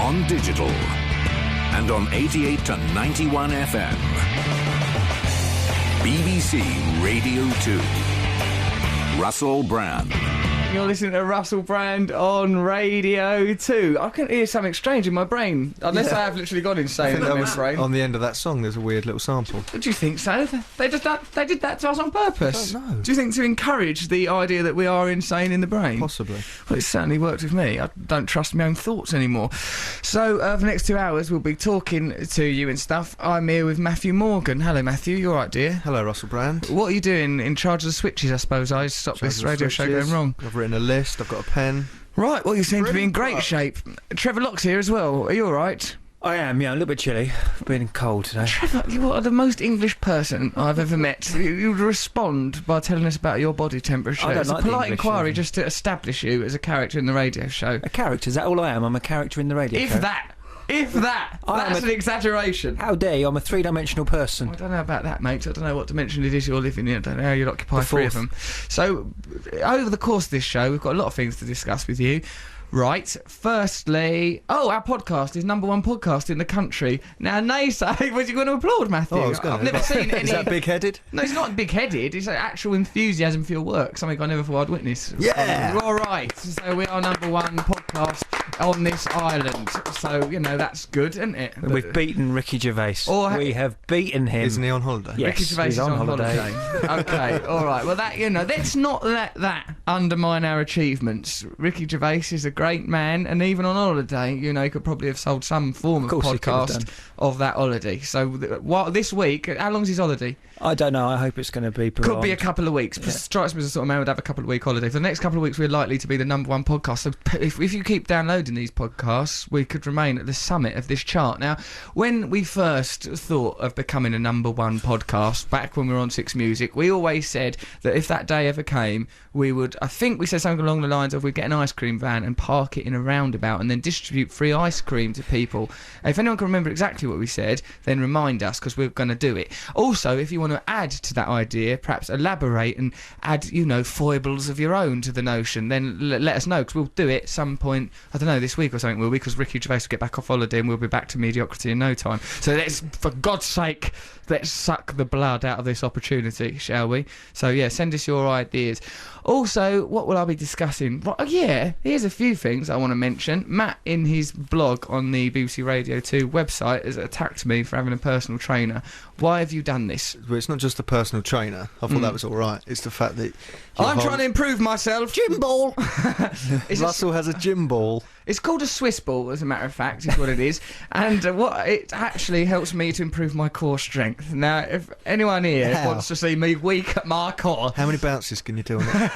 on digital, and on 88 to 91 FM. BBC Radio 2. Russell Brand. You're listening to Russell Brand on Radio 2. I can hear something strange in my brain, unless I have literally gone insane in my brain. On the end of that song, there's a weird little sample. Do you think so? They did that to us on purpose. I don't know. Do you think to encourage the idea that we are insane in the brain? Possibly. Well, it certainly worked with me. I don't trust my own thoughts anymore. So, for the next 2 hours, we'll be talking to you and stuff. I'm here with Matthew Morgan. Hello, Matthew. You all right, dear? Hello, Russell Brand. What are you doing in charge of the switches, I suppose? I stopped this radio show going wrong. I've written a list, I've got a pen. Right, well, you seem to be in great shape. Trevor Locke's here as well. Are you all right? I am, yeah, a little bit chilly. Been cold today. Trevor, you are the most English person I've ever met. You respond by telling us about your body temperature. I don't It's like a the polite English, inquiry just to establish you as a character in the radio show. A character, is that all I am? I'm a character in the radio show. If that. That's an exaggeration. How dare you? I'm a three-dimensional person. I don't know about that, mate. I don't know what dimension it is you're living in. I don't know how you'd occupy three of them. So, over the course of this show, we've got a lot of things to discuss with you. Right, firstly, our podcast is #1 podcast in the country. Now, nay say, was you going to applaud, Matthew? Oh, I was going I've to. never seen any... Is that big-headed? No, it's not big-headed. It's actual enthusiasm for your work, something I never thought I'd witness. Yeah! All right, so we are #1 podcast on this island. So, you know, that's good, isn't it? We've beaten Ricky Gervais. We have beaten him. Isn't he on holiday? Yes, Ricky Gervais he's is on holiday. Okay, all right. Well, that, you know, let's not let that undermine our achievements. Ricky Gervais is a great man, and even on holiday, you know, he could probably have sold some form of podcast of that holiday. So, this week, how long's his holiday? I don't know. I hope it's going to be prolonged. Could be a couple of weeks. Yeah. Strikes me as the sort of man would have a couple of week holiday. For the next couple of weeks, we're likely to be the #1 podcast. So if you keep downloading these podcasts, we could remain at the summit of this chart. Now, when we first thought of becoming a #1 podcast, back when we were on Six Music, we always said that if that day ever came, we would, I think we said something along the lines of we'd get an ice cream van and park it in a roundabout and then distribute free ice cream to people. If anyone can remember exactly what we said, then remind us, because we're going to do it. Also, if you want to add to that idea, perhaps elaborate and add, you know, foibles of your own to the notion, then let us know, because we'll do it some point, I don't know, this week or something, will we? Because Ricky Gervais will get back off holiday and we'll be back to mediocrity in no time. So let's, for God's sake, let's suck the blood out of this opportunity, shall we? So yeah, send us your ideas. Also, what will I be discussing? Well, yeah, here's a few things I want to mention. Matt, in his blog on the BBC Radio 2 website, has attacked me for having a personal trainer. Why have you done this? Well, it's not just a personal trainer. I thought that was all right. It's the fact that... I'm trying to improve myself. Gym ball! Russell has a gym ball. It's called a Swiss ball, as a matter of fact, is what it is. And what it actually helps me to improve my core strength. Now, if anyone here wants to see me weak at my core... How many bounces can you do on it?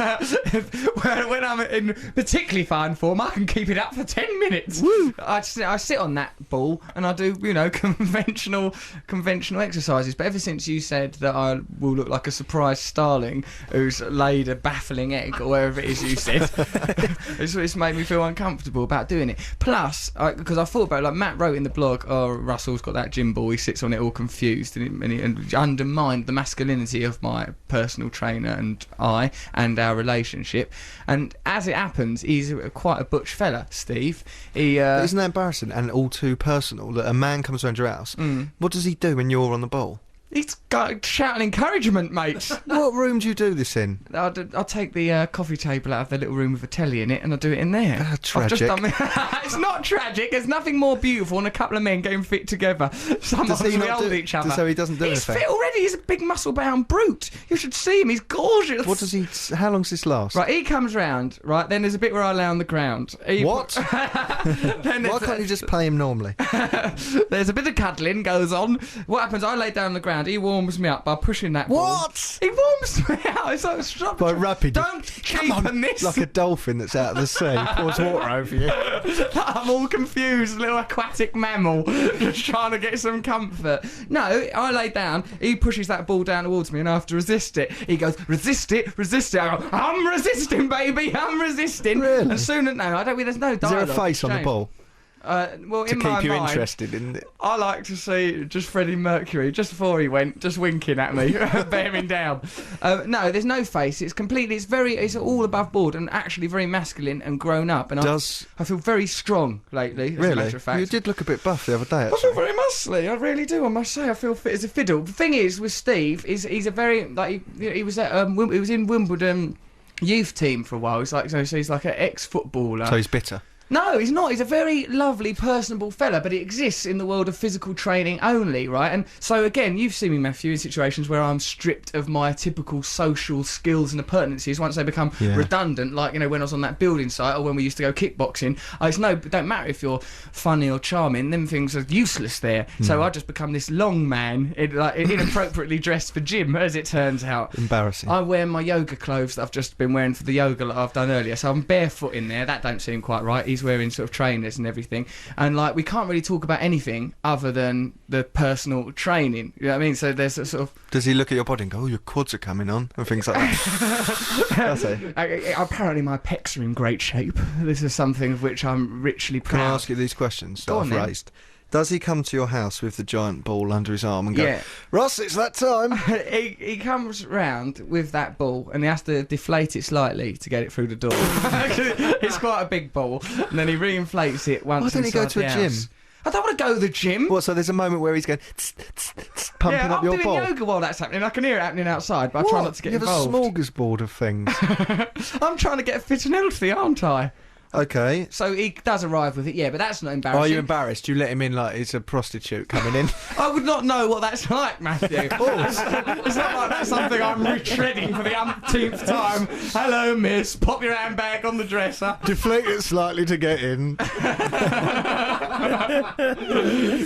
when I'm in particularly fine form, I can keep it up for 10 minutes. Woo! I sit on that ball and I do, you know, conventional exercises. But ever since you said that I will look like a surprised starling who's laid a baffling egg, or wherever it is you said, it's made me feel uncomfortable about doing it. Plus, because I thought about it, like Matt wrote in the blog, Russell's got that gym ball, he sits on it all confused, and undermined the masculinity of my personal trainer and I, and our relationship. And as it happens, he's quite a butch fella, Steve. Isn't that embarrassing and all too personal that a man comes around your house? What does he do when you're on the ball? He's got shouting encouragement, mate. What room do you do this in? I'll take the coffee table out of the little room with a telly in it, and I'll do it in there. Tragic. It's not tragic. There's nothing more beautiful than a couple of men getting fit together. Sometimes we hold each other. So he doesn't do anything? He's fit already. He's a big muscle-bound brute. You should see him. He's gorgeous. What does he... How long does this last? Right, he comes round, right, then there's a bit where I lay on the ground. What? Why can't you just pay him normally? There's a bit of cuddling goes on. What happens, I lay down on the ground, he warms me up by pushing that ball. What? He warms me out. It's like, stop. By rapid. Don't keep on this. Like a dolphin that's out of the sea, pours water over you. I'm all confused, little aquatic mammal, just trying to get some comfort. No, I lay down, he pushes that ball down towards me and I have to resist it. He goes, resist it, resist it. I go, I'm resisting, baby, I'm resisting. Really? As soon as, no, I don't, there's no dialogue. Is there a face on the ball? Well, to in my keep you mind, interested in it. I like to see just Freddie Mercury, just before he went, just winking at me, bearing down. No, there's no face. It's all above board and actually very masculine and grown up. And I feel very strong lately, as a matter of fact. You did look a bit buff the other day, I feel very muscly. I really do. I must say, I feel fit as a fiddle. The thing is, with Steve, he's a very he was at he was in Wimbledon youth team for a while. He's like so he's like an ex-footballer. So he's bitter. No, he's not. He's a very lovely, personable fella, but he exists in the world of physical training only, right? And so, again, you've seen me, Matthew, in situations where I'm stripped of my typical social skills and appurtenances once they become redundant, like, when I was on that building site or when we used to go kickboxing. It don't matter if you're funny or charming, them things are useless there. So I just become this long man, inappropriately dressed for gym, as it turns out. Embarrassing. I wear my yoga clothes that I've just been wearing for the yoga that I've done earlier, so I'm barefoot in there. That don't seem quite right. He's wearing sort of trainers and everything, and we can't really talk about anything other than the personal training, you know what I mean? So there's a sort of... Does he look at your body and go, oh, your quads are coming on, and things like that? Does he? Apparently my pecs are in great shape. This is something of which I'm richly proud. Can I ask you these questions that I've raised? Does he come to your house with the giant ball under his arm and go, Ross, it's that time? He comes round with that ball and he has to deflate it slightly to get it through the door. It's quite a big ball. And then he reinflates it once. Why don't he go to a gym? I don't want to go to the gym. What, so there's a moment where he's going, pumping up your ball? I'm doing yoga while that's happening. I can hear it happening outside, but I try not to get involved. You have a smorgasbord of things. I'm trying to get fit and healthy, aren't I? Okay. So he does arrive with it, but that's not embarrassing. Are you embarrassed? You let him in like he's a prostitute coming in? I would not know what that's like, Matthew. It's not like that's something I'm retreading for the umpteenth time. Hello, miss. Pop your handbag on the dresser. Deflate it slightly to get in.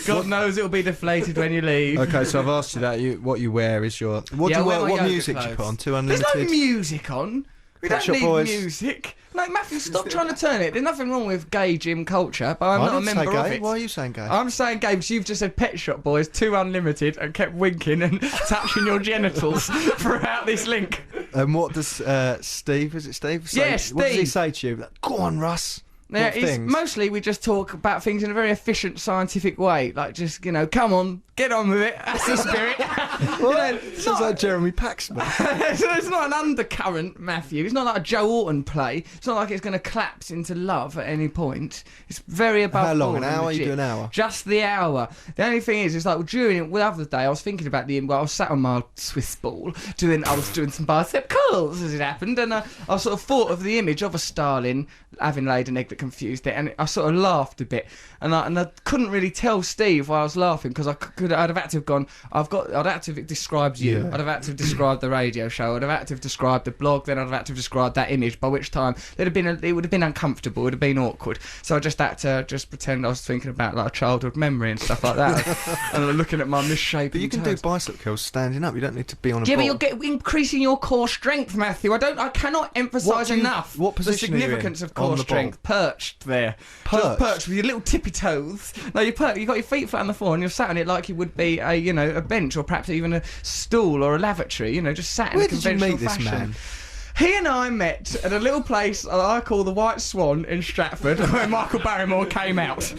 God knows it'll be deflated when you leave. Okay, so I've asked you that. What you wear is your... What music do you put on? Too Unlimited? There's no music on. We don't need music. No, Matthew, stop trying to turn it. There's nothing wrong with gay gym culture, but I'm not a member of it. Why are you saying gay? I'm saying gay because you've just said Pet Shop Boys, Too Unlimited, and kept winking and touching your genitals throughout this link. And what does Steve, is it Steve? Yes, Steve. What does he say to you? Go on, Russ. Yeah, mostly we just talk about things in a very efficient, scientific way. Like, just, come on, get on with it. That's the spirit. Sounds like Jeremy Paxman. So it's not an undercurrent, Matthew. It's not like a Joe Orton play. It's not like it's going to collapse into love at any point. It's very above How long? board An hour? legit. You do an hour? Just the hour. The only thing is, during the other day, I was thinking about I was sat on my Swiss ball, I was doing some bicep curls as it happened, and I sort of thought of the image of a Stalin having laid an egg that confused it, and I sort of laughed a bit, and I couldn't really tell Steve why I was laughing, because I'd have had to have gone, I'd had to have described you, I'd have had to have described the radio show, I'd have had to have described the blog, then I'd have had to have described that image, by which time it would have been uncomfortable, it would have been awkward, so I just had to just pretend I was thinking about like a childhood memory and stuff like that, and looking at my misshapen But you can do bicep curls standing up, you don't need to be on a ball. But you're increasing your core strength, Matthew. I cannot emphasise enough the significance of core strength. Perched there. Perched with your little tippy toes. No, you've got your feet flat on the floor and you're sat on it like you would be a bench or perhaps even a stool or a lavatory, just sat in a conventional fashion. Where did you meet this man? He and I met at a little place I call the White Swan in Stratford, where Michael Barrymore came out.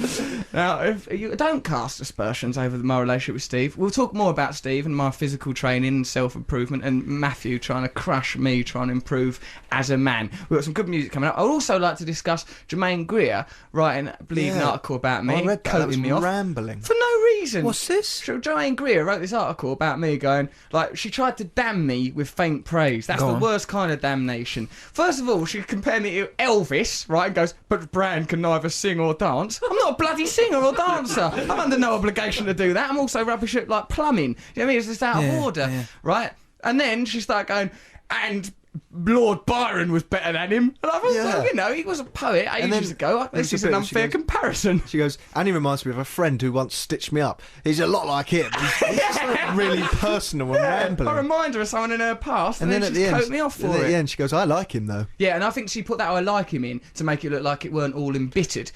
Now, if you don't cast aspersions over my relationship with Steve, we'll talk more about Steve and my physical training and self-improvement, and Matthew trying to crush me, trying to improve as a man. We've got some good music coming up. I'd also like to discuss Jermaine Greer writing an article about me, I read that was me off rambling. for no reason. What's this? So Jermaine Greer wrote this article about me going, she tried to damn me with faint praise. That's the worst kind of damnation. First of all, she compared me to Elvis, right, and goes, but Brand can neither sing or dance. I'm not a bloody singer or dancer. I'm under no obligation to do that. I'm also rubbish at, plumbing. You know what I mean? It's just out of order, right? And then she started going, and Lord Byron was better than him. And I thought, he was a poet ages ago. This is an unfair comparison. She goes, and he reminds me of a friend who once stitched me up. He's a lot like him. He's just really personal and rambling. I remind her of someone in her past, and then at the end, me off for it. At the end, she goes, I like him, though. Yeah, and I think she put that I like him in to make it look like it weren't all embittered.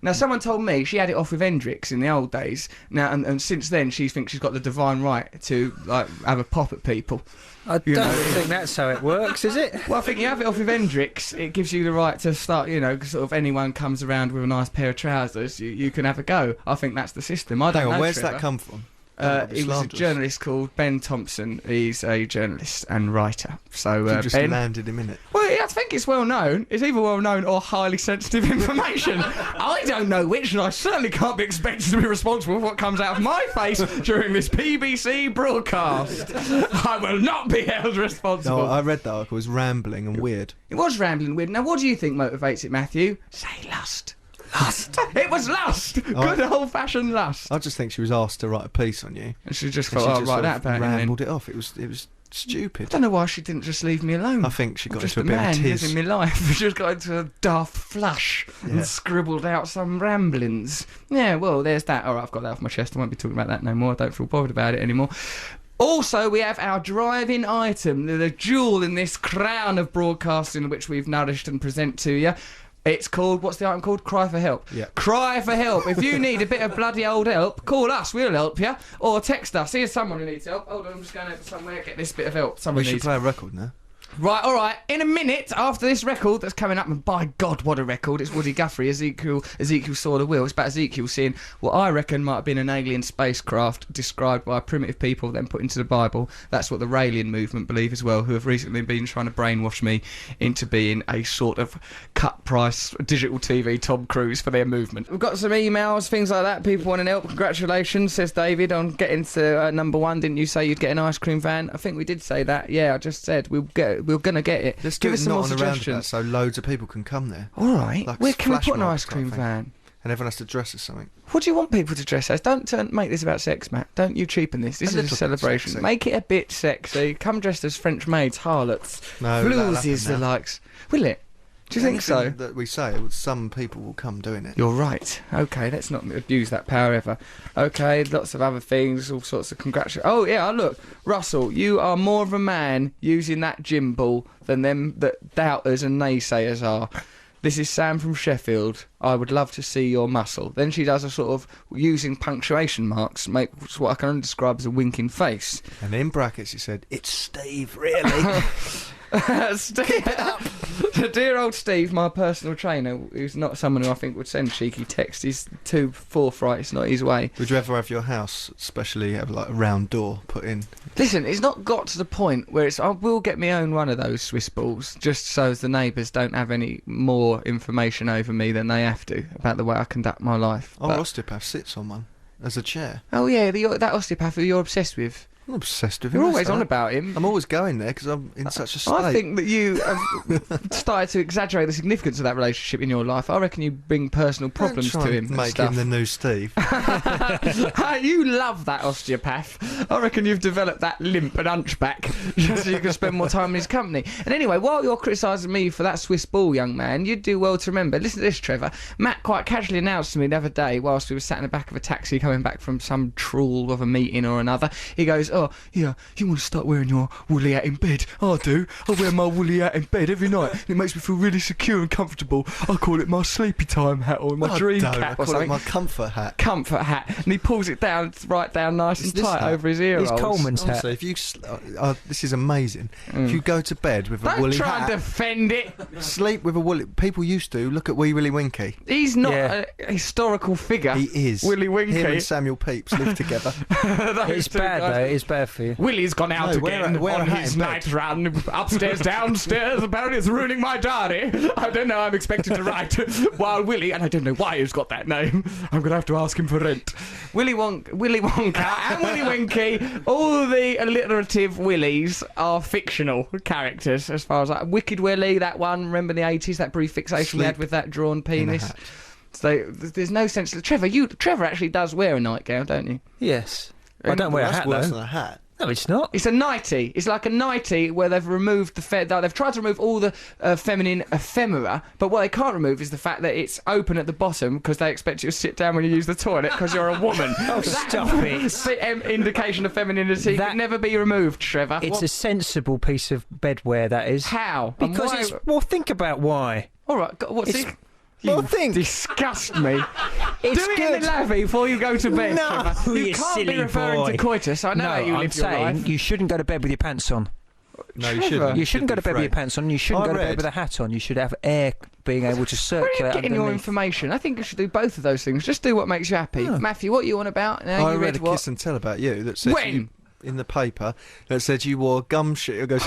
Now, someone told me she had it off with Hendrix in the old days. Now, and since then, she thinks she's got the divine right to, have a pop at people. I don't think that's how it works, is it? Well, I think you have it off with Hendrix. It gives you the right to start, sort of anyone comes around with a nice pair of trousers, you can have a go. I think that's the system. I don't know, where's Trevor. that come from? He was a journalist called Ben Thompson. He's a journalist and writer. So you just Ben landed him in it. Well, I think it's well known. It's either well known or highly sensitive information. I don't know which, and I certainly can't be expected to be responsible for what comes out of my face during this BBC broadcast. I will not be held responsible. No, I read that article. It was rambling and weird. It was rambling and weird. Now, what do you think motivates it, Matthew? Say lust. Lust. It was lust. Good old-fashioned lust. I just think she was asked to write a pice on you, and she just thought, "I'll write that about him." Rambled it off. It was stupid. I don't know why she didn't just leave me alone. I think she got just into a bit of a tiz. in my life. She just got into a daft flush and scribbled out some ramblings. Yeah, well, there's that. All right, I've got that off my chest. I won't be talking about that no more. I don't feel bothered about it anymore. Also, we have our drive-in item, the jewel in this crown of broadcasting which we've nourished and present to you. It's called, what's the item called? Cry for help. Yeah. Cry for help. If you need a bit of bloody old help, call us, we'll help you. Or text us. Here's someone who needs help. Hold on, I'm just going over somewhere, get this bit of help. We should play a record now. Right, all right. In a minute, after this record that's coming up, and by God, what a record! It's Woody Guthrie, Ezekiel saw the wheel. It's about Ezekiel seeing what I reckon might have been an alien spacecraft described by primitive people, then put into the Bible. That's what the Raelian movement believe as well, who have recently been trying to brainwash me into being a sort of cut-price digital TV Tom Cruise for their movement. We've got some emails, things like that. People wanting help. Congratulations, says David, on getting to number one. Didn't you say you'd get an ice cream van? I think we did say that. Yeah, I just said we're going to get it. Let's give us some more suggestions so loads of people can come there. All right. Where can we put an ice cream van? And everyone has to dress as something. What do you want people to dress as? Don't make this about sex, Matt. Don't you cheapen this. This is a celebration. Sexy. Make it a bit sexy. Come dressed as French maids, harlots, no, bluesies, the likes. Will it? Do you think so? That we say, some people will come doing it. You're right. Okay, let's not abuse that power ever. Okay, lots of other things, all sorts of congratulations. Oh, yeah, look. Russell, you are more of a man using that gym ball than them that doubters and naysayers are. This is Sam from Sheffield. I would love to see your muscle. Then she does a sort of, using punctuation marks, makes what I can only describe as a winking face. And in brackets she said, "It's Steve, really?" Steve, dear old Steve, my personal trainer, who's not someone who I think would send cheeky texts. He's too forthright. It's not his way. Would you ever have your house, especially have like a round door put in? Listen, it's not got to the point where I will get my own one of those Swiss balls, just so as the neighbours don't have any more information over me than they have to about the way I conduct my life. Our osteopath sits on one as a chair. Oh yeah, that osteopath who you're obsessed with. I'm obsessed with him. You're always on about him. I'm always going there because I'm in such a state. I think that you have started to exaggerate the significance of that relationship in your life. I reckon you bring personal problems to him. Make him the new Steve. You love that osteopath. I reckon you've developed that limp and hunchback just so you can spend more time in his company. And anyway, while you're criticising me for that Swiss ball, young man, you'd do well to remember. Listen to this, Trevor. Matt quite casually announced to me the other day, whilst we were sat in the back of a taxi coming back from some trawl of a meeting or another, he goes, "Oh, yeah, you want to start wearing your woolly hat in bed?" I do. I wear my woolly hat in bed every night. And it makes me feel really secure and comfortable. I call it my sleepy time hat or my dream cap I call it my comfort hat. Comfort hat. And he pulls it down, right down nice and tight over his ear. It's Coleman's hat. If you, this is amazing. If you go to bed with a woolly hat... Don't try and defend it. Sleep with a woolly... People used to. Look at Wee Willie Winky. He's not a historical figure. He is. Willie Winky. Him and Samuel Pepys live together. It's bad, though. It's bad for you. Willie's gone out again on his night run. Upstairs, downstairs. Apparently it's ruining my diary. I don't know. I'm expected to write while Willie, and I don't know why he's got that name. I'm going to have to ask him for rent. Willy Wonka and Willie Winky, all the alliterative Willies are fictional characters as far as Wicked Willie, that one, remember the 80s, that brief fixation we had with that drawn penis. So there's no sense. Trevor actually does wear a nightgown, don't you? Yes. I don't wear a hat, worse though. than a hat. No, it's not. It's a nightie. It's like a nightie where they've removed they've tried to remove all the feminine ephemera, but what they can't remove is the fact that it's open at the bottom because they expect you to sit down when you use the toilet because you're a woman. Oh, stop it. The indication of femininity can never be removed, Trevor. It's a sensible piece of bedwear, that is. How? Because it's... Well, think about why. All right, what's it? Well, think. Disgust me. It's Do it good. in the lavvy before you go to bed. No, you can't silly be referring boy. to coitus. I know how you live your life. You shouldn't go to bed with your pants on. No, you Trevor. shouldn't. You shouldn't go to bed with your pants on. You shouldn't I go to bed read- with a hat on. You should have air being able to Where are you circulate getting your underneath. information? I think you should do both of those things. Just do what makes you happy. Oh. Matthew, what you on about? Now I you read a what? kiss and tell about you that said When? you, in the paper that said you wore gum shoe. It goes,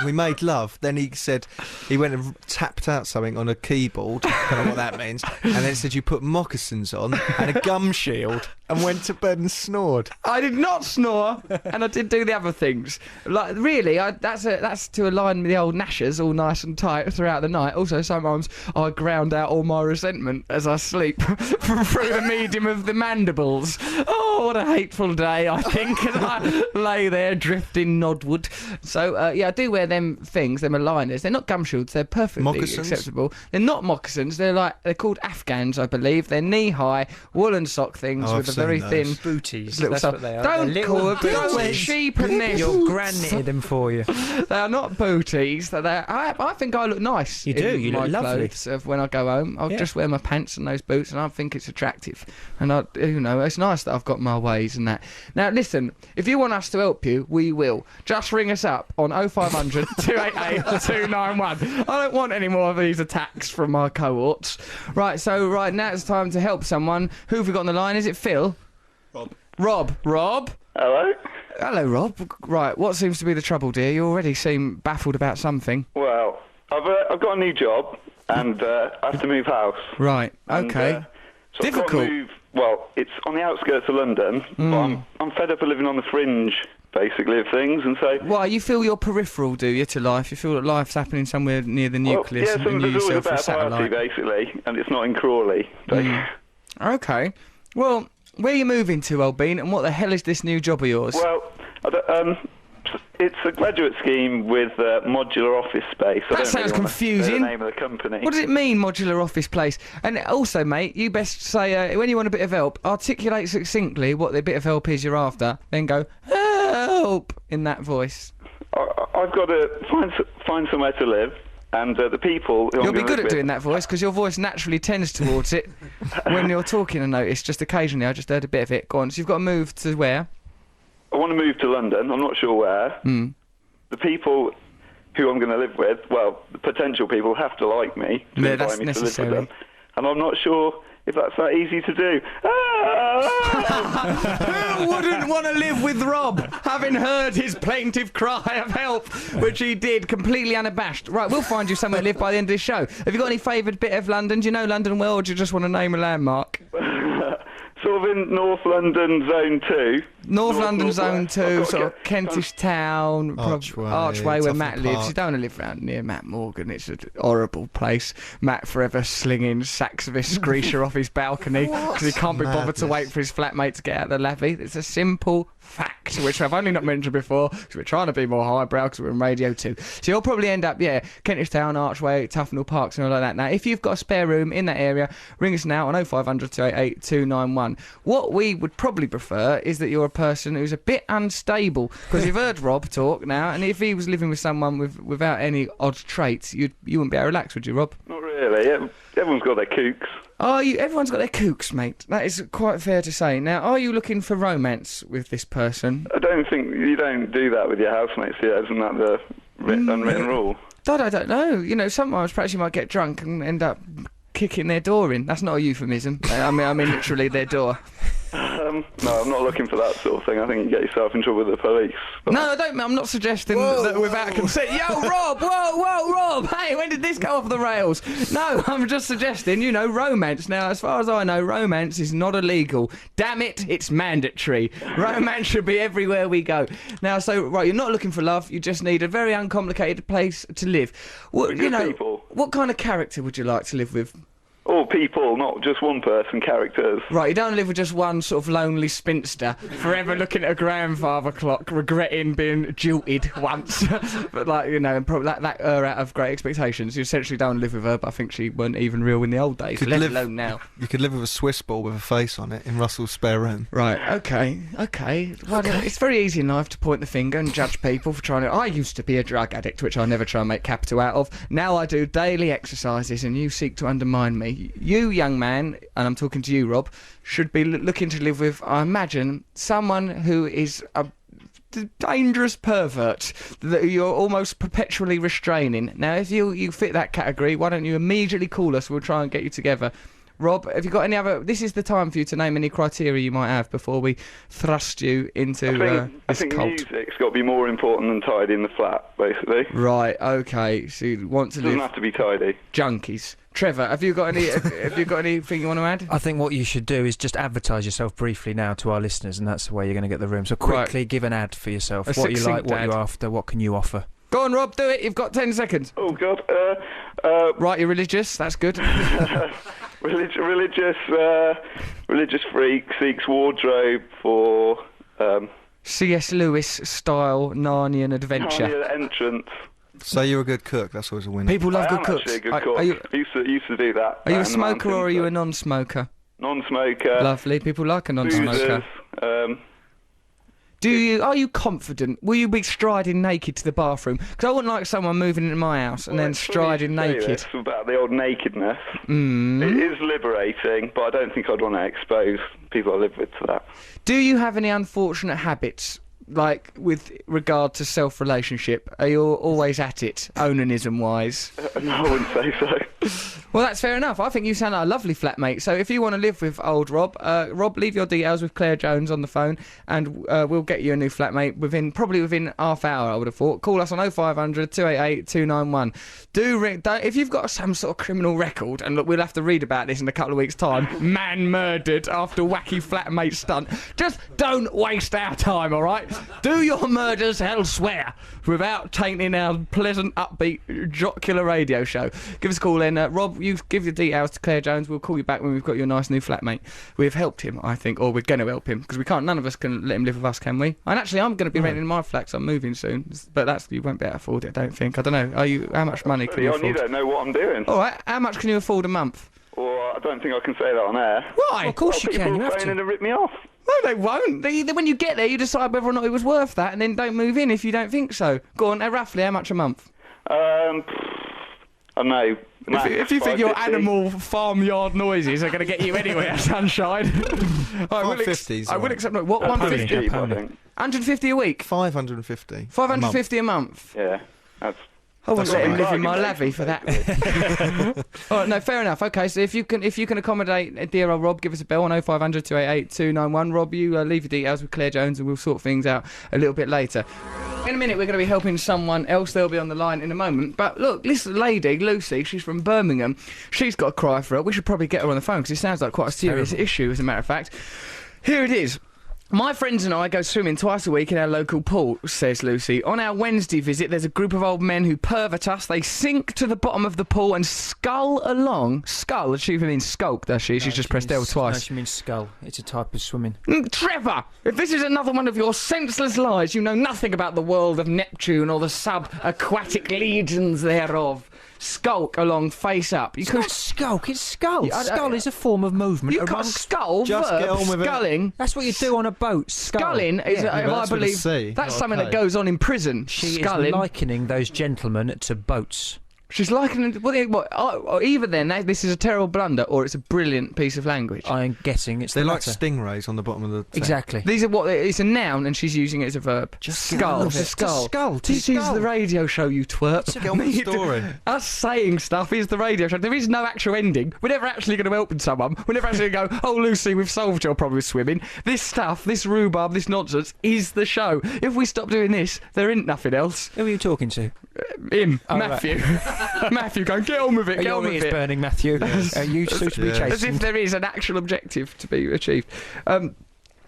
we made love. Then he said he went and tapped out something on a keyboard. I don't know what that means. And then it said you put moccasins on and a gum shield and went to bed and snored. I did not snore, and I did do the other things. Like really, that's to align the old gnashers all nice and tight throughout the night. Also, sometimes I ground out all my resentment as I sleep through the medium of the mandibles. Oh, what a hateful day! I think as I lay there drifting nodward. So yeah, I do wear them things, them aligners. They're not gum shields. They're perfectly Moccasins? acceptable. They're not moccasins. They're called Afghans, I believe. They're knee-high woolen sock things Oh, with I've a very seen thin. those. Booties. Little That's stuff. what they are. Don't They're call little them booties. sheeperness. Your gran knitted them for you. They are not booties. I think I look nice. You do, in you my look lovely. clothes of when I go home. I'll Yeah. just wear my pants and those boots, and I think it's attractive. And it's nice that I've got my ways and that. Now listen, if you want us to help you, we will. Just ring us up on 0500 288 291. I don't want any more of these attacks from my cohorts. Right, so right now it's time to help someone. Who have we got on the line? Is it Phil? Rob. Hello? Hello, Rob. Right, what seems to be the trouble, dear? You already seem baffled about something. Well, I've got a new job and I have to move house. Right, And, okay. so I've got to Difficult. move, well, it's on the outskirts of London, but I'm fed up of living on the fringe, basically, of things, and so... Why, you feel you're peripheral, do you, to life? You feel that life's happening somewhere near the nucleus well, yeah, and you there's always a yourself are a better party, satellite? basically, and it's not in Crawley. Okay. Well, where are you moving to, old Bean, and what the hell is this new job of yours? Well, it's a graduate scheme with modular office space. That sounds confusing. The name of the company. What does it mean, modular office place? And also, mate, you best say, when you want a bit of help, articulate succinctly what the bit of help is you're after, then go, help, in that voice. I've got to find somewhere to live, and the people who You'll I'm be gonna good live at doing with, that voice, because your voice naturally tends towards it when you're talking, I noticed, just occasionally. I just heard a bit of it. Go on, so you've got to move to where? I want to move to London. I'm not sure where. The people who I'm going to live with, well, the potential people have to like me to Yeah, invite that's me to live necessary. with them. And I'm not sure if that's that easy to do. Who wouldn't want to live with Rob, having heard his plaintive cry of help, which he did, completely unabashed? Right, we'll find you somewhere to live by the end of this show. Have you got any favoured bit of London? Do you know London well, or do you just want to name a landmark? Sort of in North London Zone 2. North London Zone Northwest. 2, I've got sort to of Kentish Town, Archway where Tufton Matt lives. Park. You don't want to live around near Matt Morgan. It's a horrible place. Matt forever slinging sacks of excreta off his balcony because he can't be bothered to wait for his flatmate to get out of the lavvy. It's a simple fact, which I've only not mentioned before because we're trying to be more highbrow because we're in Radio 2. So you'll probably end up, Kentish Town, Archway, Tufnell Park, something like that. Now, if you've got a spare room in that area, ring us now on 0500 288 291. What we would probably prefer is that you're a person who's a bit unstable, because you've heard Rob talk now, and if he was living with someone without any odd traits, you wouldn't be able to relax, would you, Rob? Not really. Everyone's got their kooks. Everyone's got their kooks, mate. That is quite fair to say. Now, are you looking for romance with this person? I don't think you don't do that with your housemates, isn't that the unwritten rule? I don't know. Sometimes perhaps you might get drunk and end up kicking their door in. That's not a euphemism. I mean literally their door. No, I'm not looking for that sort of thing. I think you get yourself in trouble with the police. But No, I don't. I'm not suggesting that without consent. Yo, Rob! Whoa, Rob! Hey, when did this go off the rails? No, I'm just suggesting, romance. Now, as far as I know, romance is not illegal. Damn it, it's mandatory. Romance should be everywhere we go. Now, right, you're not looking for love. You just need a very uncomplicated place to live. What, people. What kind of character would you like to live with? All people, not just one person, characters. Right, you don't live with just one sort of lonely spinster, forever looking at a grandfather clock, regretting being jilted once. But and probably that her out of Great Expectations. You essentially don't live with her, but I think she weren't even real in the old days, let alone now. You could live with a Swiss ball with a face on it in Russell's spare room. Right, okay. Well, it's very easy in life to point the finger and judge people for trying to... I used to be a drug addict, which I never try and make capital out of. Now I do daily exercises and you seek to undermine me. You, young man, and I'm talking to you, Rob, should be looking to live with, I imagine, someone who is dangerous pervert that you're almost perpetually restraining. Now, if you fit that category, why don't you immediately call us? We'll try and get you together. Rob, have you got any other... This is the time for you to name any criteria you might have before we thrust you into I this think cult. music's got to be more important than tidying the flat, basically. Right, okay. So you want to It doesn't live have to be tidy. junkies. Trevor, have you got any? have you got anything you want to add? I think what you should do is just advertise yourself briefly now to our listeners, and that's the way you're going to get the room. So quickly give an ad for yourself. A What you like, succinct what ad. you're after, what can you offer? Go on, Rob, do it. You've got 10 seconds. Oh, God. Right, you're religious. That's good. Religious freak seeks wardrobe for C.S. Lewis style Narnian adventure. Narnia entrance. So you're a good cook. That's always a winner. People love I good am cooks. actually a good Are- cook. Are you, Used to do that. are you a out in the smoker or are you a mountains, non-smoker? non-smoker? Lovely. People like a non-smoker. Boozers, Are you confident? Will you be striding naked to the bathroom? Because I wouldn't like someone moving into my house and then it's funny striding you say naked. this about the old nakedness. Mm. It is liberating, but I don't think I'd want to expose people I live with to that. Do you have any unfortunate habits, like with regard to self-relationship? Are you always at it, onanism-wise? No, I wouldn't say so. Well, that's fair enough. I think you sound like a lovely flatmate. So if you want to live with old Rob, Rob, leave your details with Claire Jones on the phone, and we'll get you a new flatmate probably within half hour, I would have thought. Call us on 0500 288 291. If you've got some sort of criminal record, and look, we'll have to read about this in a couple of weeks' time, man murdered after wacky flatmate stunt, just don't waste our time, all right? Do your murders elsewhere without tainting our pleasant, upbeat, jocular radio show. Give us a call then. Rob, you give your details to Claire Jones. We'll call you back when we've got your nice new flatmate. We've helped him, I think, or we're going to help him, because we can't. None of us can let him live with us, can we? And actually, I'm going to be renting my flat, 'cause I'm moving soon. But you won't be able to afford it, I don't think. I don't know. How much money can you You afford? don't know what I'm doing. All right. How much can you afford a month? Or I don't think I can say that on air. Why? Of course you People can. You have phone in to. and rip me off. No, they won't. When you get there, you decide whether or not it was worth that, and then don't move in if you don't think so. Go on, roughly, how much a month? I don't know. If you think your 550. animal farmyard noises are going to get you anywhere, sunshine. I will 550 is I will alright. accept. What, That's pretty 150? cheap, I Pony. think. 150 a week? 550. 550 a month? Yeah, that's. I wouldn't That's let him alright. live in my Bargain lavvy for that. basically. All right, no, fair enough. Okay, so if you can accommodate dear old Rob, give us a bell on 0500 288 291. Rob, you leave your details with Claire Jones and we'll sort things out a little bit later. In a minute, we're going to be helping someone else. They'll be on the line in a moment. But look, this lady, Lucy, she's from Birmingham. She's got a cry for help. We should probably get her on the phone because it sounds like quite a serious issue, as a matter of fact. Here it is. My friends and I go swimming twice a week in our local pool, says Lucy. On our Wednesday visit, there's a group of old men who pervert us. They sink to the bottom of the pool and scull along. Scull? She means skulk, does she? She's just pressed L No, twice. she means skull. It's a type of swimming. Trevor, if this is another one of your senseless lies, you know nothing about the world of Neptune or the sub-aquatic legions thereof. Skulk along face up. You It's could not skulk, it's skull. Yeah, Skull is a form of movement. you got amongst- skull, Just verb, get on with it. sculling. That's what you do on a boat. Skull. Sculling is, Yeah, but I that's with a believe, C, that's not a something that K. goes on in prison. She Sculling. is likening those gentlemen to boats. She's likening. Either then this is a terrible blunder, or it's a brilliant piece of language. I'm guessing it's They're the like latter. stingrays on the bottom of the tank. Exactly. These are it's a noun, and she's using it as a verb. Just get skull. on It's with a it. skull. To skull, to This is skull. the radio show, you twerp. Get on with the story. Us saying stuff is the radio show. There is no actual ending. We're never actually going to help someone. We're never actually going to go, oh, Lucy, we've solved your problem with swimming. This stuff, this rhubarb, this nonsense is the show. If we stop doing this, there ain't nothing else. Who are you talking to? Him, Oh, Matthew. Matthew, going, get on with it, get Your on with ears it. burning, Matthew. You suitably Yes. As if chastened. there is an actual objective to be achieved.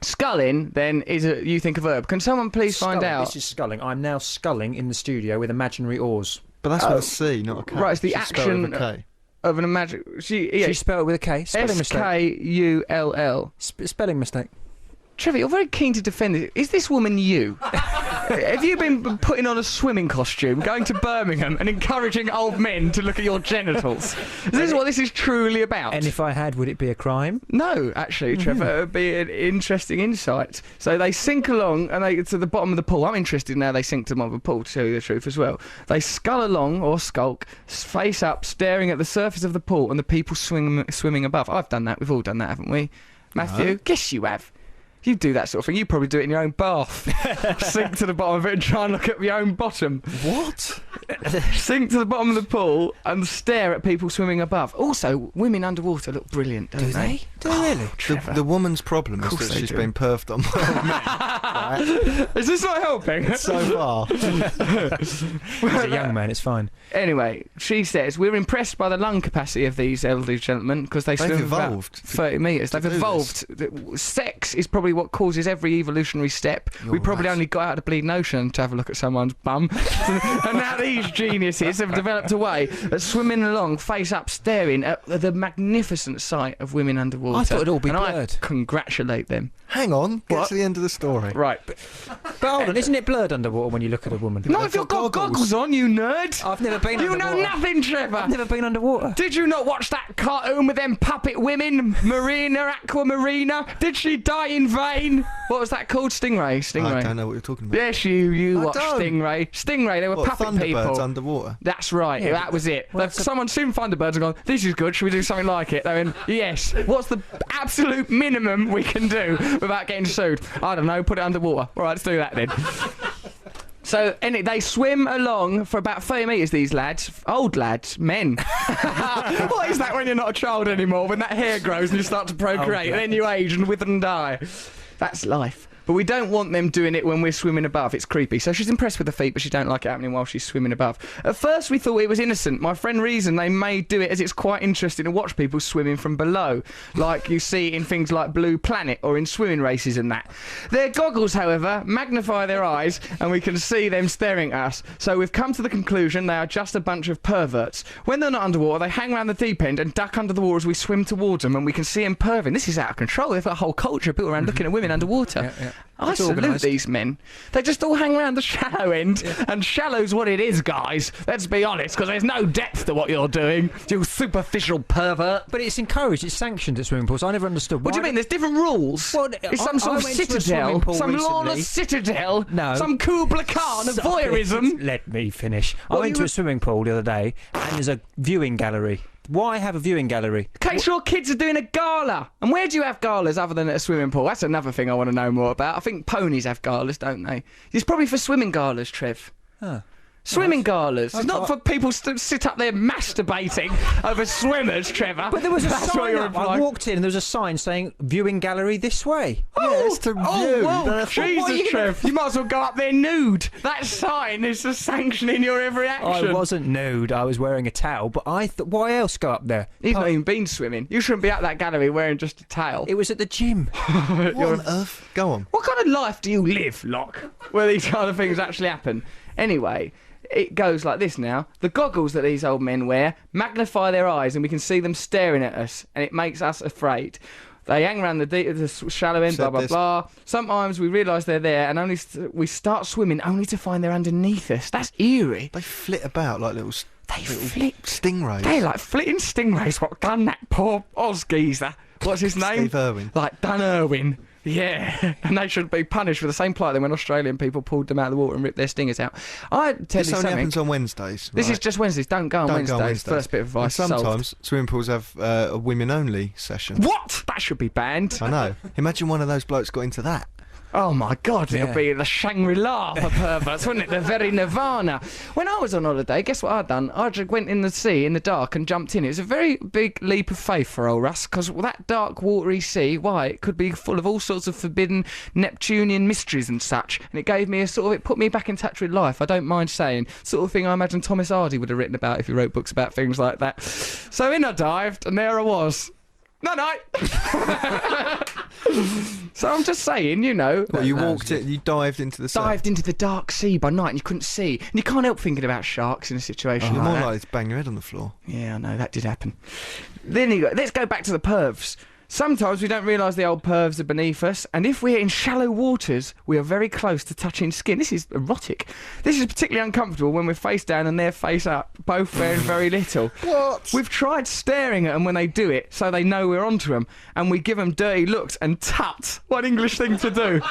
Sculling, then, is you think a verb. Can someone please find Sculling. out? This is sculling. I'm now sculling in the studio with imaginary oars. But that's with a C, not a K. Right, it's the She's spelled with action a K. of an imagine. She spelled it with a K. Spelling mistake. SKULL. Spelling mistake. Trevor, you're very keen to defend it. Is this woman you? Have you been putting on a swimming costume, going to Birmingham and encouraging old men to look at your genitals? Is this what this is truly about? And if I had, would it be a crime? No, actually, Trevor, it would be an interesting insight. So they sink along and they to the bottom of the pool. I'm interested now they sink to the bottom of the pool, to tell you the truth as well. They scull along, or skulk, face up, staring at the surface of the pool and the people swimming above. I've done that. We've all done that, haven't we? Matthew? No. Guess you have. You do that sort of thing. You probably do it in your own bath. Sink to the bottom of it and try and look at your own bottom. What? Sink to the bottom of the pool and stare at people swimming above. Also, women underwater look brilliant, don't they? Do they really? The woman's problem is that they she's do. been perfed on by men. Is this not helping? So far. He's a young man, it's fine. Anyway, she says, we're impressed by the lung capacity of these elderly gentlemen because they They've swim about evolved 30 metres. They've do evolved. Sex is probably what causes every evolutionary step. We probably only got out of the bleeding ocean to have a look at someone's bum. And now these geniuses have developed a way of swimming along, face up, staring at the magnificent sight of women underwater. I thought it'd all be and blurred. I congratulate them. Hang on, get What? to the end of the story. Right. But hold on, isn't it blurred underwater when you look at a woman? Not if you've got goggles on, you nerd. I've never been You underwater. know nothing, Trevor. I've never been underwater. Did you not watch that cartoon with them puppet women? Marina, Aquamarina? Did she die in vain? What was that called? Stingray? I don't know what you're talking about. Yes, you I watched don't. Stingray. Stingray, they were What, puppet Thunderbirds people. underwater? That's right, Yeah, that was it. well, Someone seen Thunderbirds and gone, this is good, should we do something like it? They went, yes. What's the absolute minimum we can do without getting sued? I don't know, put it underwater. All right, let's do that then. So, they swim along for about 30 metres, these lads. Old lads, men. What is that when you're not a child anymore? When that hair grows and you start to procreate, and then you age and wither and die. That's life. But we don't want them doing it when we're swimming above. It's creepy. So she's impressed with the feet, but she don't like it happening while she's swimming above. At first, we thought it was innocent. My friend reasoned they may do it as it's quite interesting to watch people swimming from below, like you see in things like Blue Planet or in swimming races and that. Their goggles, however, magnify their eyes, and we can see them staring at us. So we've come to the conclusion they are just a bunch of perverts. When they're not underwater, they hang around the deep end and duck under the water as we swim towards them, and we can see them perving. This is out of control. They've got a whole culture built around looking at women underwater. Yeah. I It's salute organised. these men. They just all hang around the shallow end, and shallow's what it is, guys. Let's be honest, because there's no depth to what you're doing, you superficial pervert. But it's encouraged, it's sanctioned at swimming pools. I never understood. What do you mean? There's different rules. Well, It's some sort I of went to a citadel, swimming pool some recently. lawless citadel, No. some Kubla Khan of Stop it. voyeurism. Let me finish. I What went you to were- a swimming pool the other day, and there's a viewing gallery. Why have a viewing gallery? In case your kids are doing a gala. And where do you have galas other than at a swimming pool? That's another thing I want to know more about. I think ponies have galas, don't they? It's probably for swimming galas, Trev. Huh. Swimming galas. It's not for people to sit up there masturbating over swimmers, Trevor. But there was a That's what sign you're up. I implying. walked in and there was a sign saying viewing gallery this way. Yeah, it's to view. well, What are Jesus, you gonna- Trev. You might as well go up there nude. That sign is just sanctioning your every action. I wasn't nude, I was wearing a towel, but I thought, why else go up there? He's not even been swimming. You shouldn't be at that gallery wearing just a towel. It was at the gym. What on earth? Go on. What kind of life do you live, Locke, where these kind of things actually happen? Anyway, it goes like this now. The goggles that these old men wear magnify their eyes, and we can see them staring at us, and it makes us afraid. They hang around the shallow end, blah, Said blah, this. blah. Sometimes we realise they're there, and we start swimming only to find they're underneath us. That's eerie. They flit about like little They flit. stingrays. They're like flitting stingrays. What done that poor Oz geezer? What's his name? Steve Irwin. Like Dan Irwin. Yeah, and they should be punished for the same plight than when Australian people pulled them out of the water and ripped their stingers out. I tell This you only something. happens on Wednesdays. This right? is just Wednesdays. Don't go on Don't Wednesdays. go on Wednesdays. First bit of advice. And solved. sometimes swimming pools have a women-only session. What? That should be banned. I know. Imagine one of those blokes got into that. Oh my God, it'll Yeah. be the Shangri-La for perverts, wouldn't it? The very Nirvana. When I was on holiday, guess what I'd done? I just went in the sea in the dark and jumped in. It was a very big leap of faith for old Russ, because that dark, watery sea, why, it could be full of all sorts of forbidden Neptunian mysteries and such. And it gave me it put me back in touch with life, I don't mind saying. Sort of thing I imagine Thomas Hardy would have written about if he wrote books about things like that. So in I dived, and there I was. Night. So I'm just saying, you know. Well, you walked in, you dived into the sea. Dived into the dark sea by night and you couldn't see. And you can't help thinking about sharks in a situation You're like more that. likely to bang your head on the floor. Yeah, I know, that did happen. Then let's go back to the pervs. Sometimes we don't realise the old pervs are beneath us, and if we're in shallow waters, we are very close to touching skin. This is erotic. This is particularly uncomfortable when we're face down and they're face up, both wearing very little. What? We've tried staring at them when they do it, so they know we're onto them, and we give them dirty looks and tut. What an English thing to do.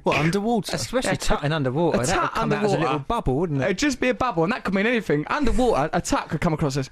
What, underwater? Especially tutting underwater. A That would tut come out as a underwater. little bubble, wouldn't it? It'd just be a bubble, and that could mean anything. Underwater, a tut could come across as,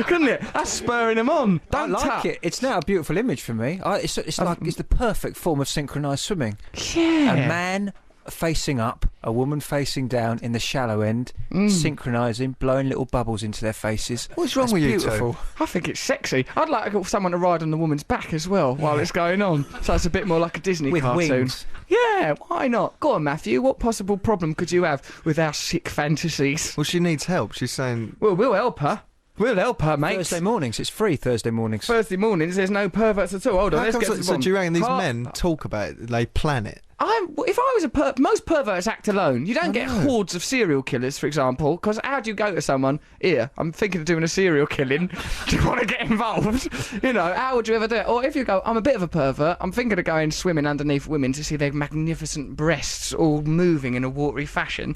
Couldn't it? That's spurring them on. Don't I like tap. it. It's now a beautiful image for me. It's the perfect form of synchronised swimming. Yeah. A man facing up, a woman facing down in the shallow end, synchronising, blowing little bubbles into their faces. What's wrong That's with you two? beautiful. I think it's sexy. I'd like someone to ride on the woman's back as well while it's going on. So it's a bit more like a Disney With cartoon. wings. Yeah, why not? Go on, Matthew. What possible problem could you have with our sick fantasies? Well, she needs help. She's saying... Well, we'll help her. We'll help her, mate. Thursday mornings. It's free Thursday mornings. Thursday mornings, there's no perverts at all. Hold on, let's get to the So bottom. do you reckon these men talk about it? They plan it? If I was most perverts act alone. You don't get hordes of serial killers, for example, because how do you go to someone, here, I'm thinking of doing a serial killing, do you want to get involved? You know, how would you ever do it? Or if you go, I'm a bit of a pervert, I'm thinking of going swimming underneath women to see their magnificent breasts all moving in a watery fashion.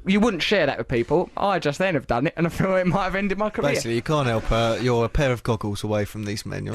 You wouldn't share that with people. I just then have done it, and I feel it might have ended my career. Basically, you can't help her. You're a pair of goggles away from these men.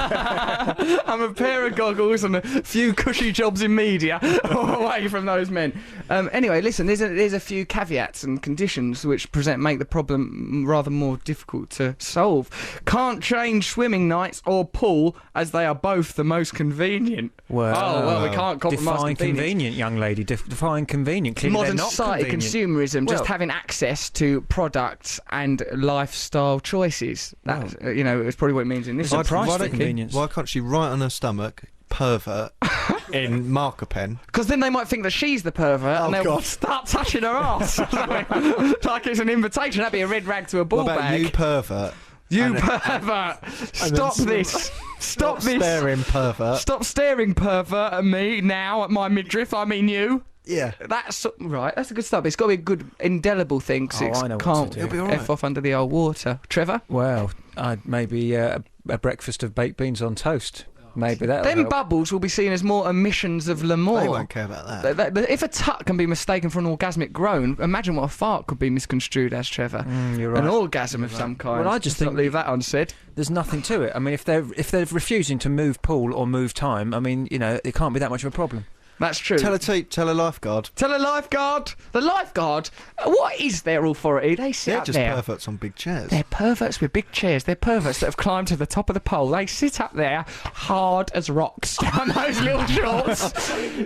I'm a pair of goggles and a few cushy jobs in media away from those men. Anyway, listen, there's a few caveats and conditions which make the problem rather more difficult to solve. Can't change swimming nights or pool as they are both the most convenient. Well, we can't compromise define convenience. convenient, young lady. Define convenient. Clearly Modern they're not society, convenient. consumerism, just Well- having access to products and lifestyle choices. That's, it's probably what it means in this. There's a price why for don't- convenience. Why can't she write on her stomach, pervert, in marker pen? Because then they might think that she's the pervert and they'll God. start touching her ass. Like it's an invitation. That'd be a red rag to a ball What about bag. you, pervert? You pervert! Stop this! Stop this! Staring, pervert. Stop staring, pervert, at me now, at my midriff. I mean you. Yeah. That's right. That's a good start. But it's got to be a good indelible thing, because Oh, it I know what can't to do. It'll be all right. F off under the old water. Trevor? Well, maybe a breakfast of baked beans on toast. Maybe that. Them bubbles will be seen as more emissions of They l'amour. won't care about that. If a tut can be mistaken for an orgasmic groan, imagine what a fart could be misconstrued as, Trevor. You're right. An orgasm of some kind. Well, I just Let's not think- leave that unsaid. There's nothing to it. I mean, if they're refusing to move pool or move time, I mean, it can't be that much of a problem. That's true. Tell a lifeguard. Tell a lifeguard. The lifeguard. What is their authority? They sit They're up just there. perverts on big chairs. They're perverts with big chairs. They're perverts that have climbed to the top of the pole. They sit up there, hard as rocks, down those little shorts.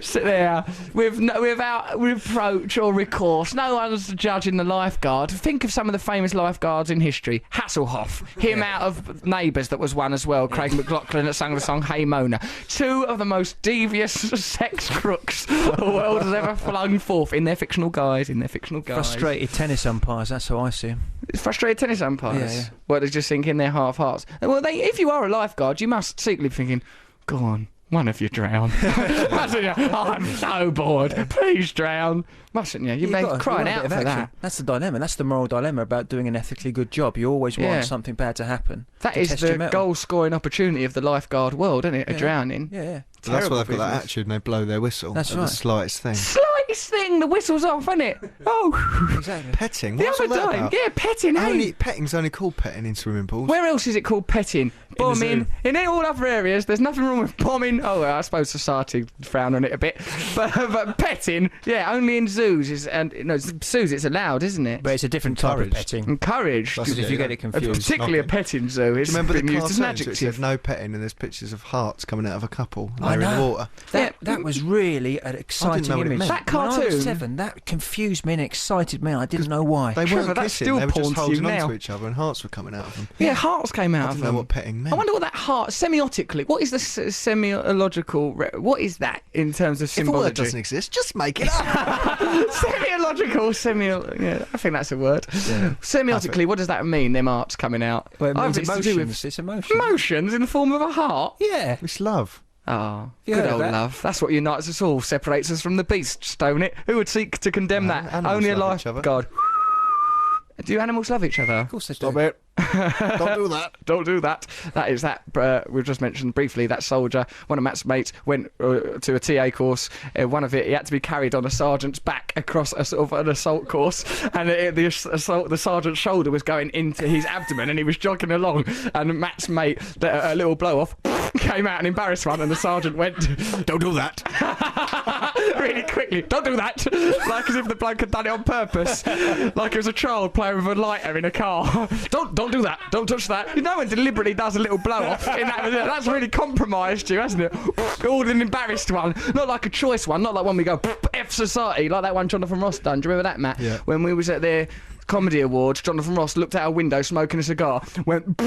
Sit there without reproach or recourse. No one's judging the lifeguard. Think of some of the famous lifeguards in history. Hasselhoff, him out of Neighbours, that was one as well. Craig McLachlan that sang the song Hey Mona. Two of the most devious sex crooks the world has ever flung forth in their fictional guise. Frustrated tennis umpires. That's how I see them. Frustrated tennis umpires. Yeah. Well, they just think in their half hearts. Well, if you are a lifeguard, you must secretly be thinking, go on, one of you drown. Mustn't you? Oh, I'm so bored. Please drown. Mustn't you? You've been crying out for that. That's the dilemma. That's the moral dilemma about doing an ethically good job. You always Yeah. want something bad to happen. That to is test your the mettle. goal-scoring opportunity of the lifeguard world, isn't it? A drowning. Yeah. But that's why terrible they've got that business. attitude and they blow their whistle. That's at right. The slightest thing. Slightest thing, the whistle's off, isn't it? Oh, Exactly. Petting? the What's other all that time. about? Yeah, petting, hey. Petting's only called petting in swimming pools. Where else is it called petting? Bombing. zoo. In all other areas, there's nothing wrong with bombing. Oh, well, I suppose society frown on it a bit. But petting, yeah, only in zoos. Zoos it's allowed, isn't it? But it's a different type of Encouraged. petting. Encouraged. That's Because if it, you get yeah. it confused. Particularly a knocking. petting zoo. It's Do you remember been the used as an cartoons that said adjective. no petting and there's pictures of hearts coming out of a couple and I they're in know. water? That was really an exciting know what it image. meant. That When I cartoon- was 7, that confused me and excited me. I didn't know why. They Trevor, weren't that's kissing, still they were porn just to you holding now. onto each other and hearts were coming out of them. Yeah, hearts came out I of didn't know them. what petting meant. I wonder what that heart, semiotically, what is the semiological, what is that in terms of If a word symbology? doesn't exist, just make it up. Semiological, yeah, I think that's a word. Semiotically, what does that mean, them hearts coming out? Well, it means It's to do with emotions. It's emotions. emotions in the form of a heart. Yeah. It's love. Oh, you good heard of old that? love. That's what unites us all, separates us from the beasts, don't it? Who would seek to condemn No, that? animals Only a love each other. lifeguard. Do animals love each other? Of course they do. it. Don't do that. Don't do that. That is that. We've just mentioned briefly that soldier. One of Matt's mates went to a TA course. One of it, he had to be carried on a sergeant's back across a sort of an assault course, and the sergeant's shoulder was going into his abdomen, and he was jogging along. And Matt's mate, a little blow off, came out an embarrassed one, and the sergeant went, Don't do that. really quickly. Don't do that. Like as if the bloke had done it on purpose. Like it was a child playing with a lighter in a car. Don't do that. Don't touch that. No one deliberately does a little blow off. That's really compromised you, hasn't it? All an embarrassed one. Not like a choice one. Not like one we go F Society, like that one Jonathan Ross done. Do you remember that, Matt? Yeah. When we was at their Comedy Awards, Jonathan Ross looked out a window smoking a cigar, went,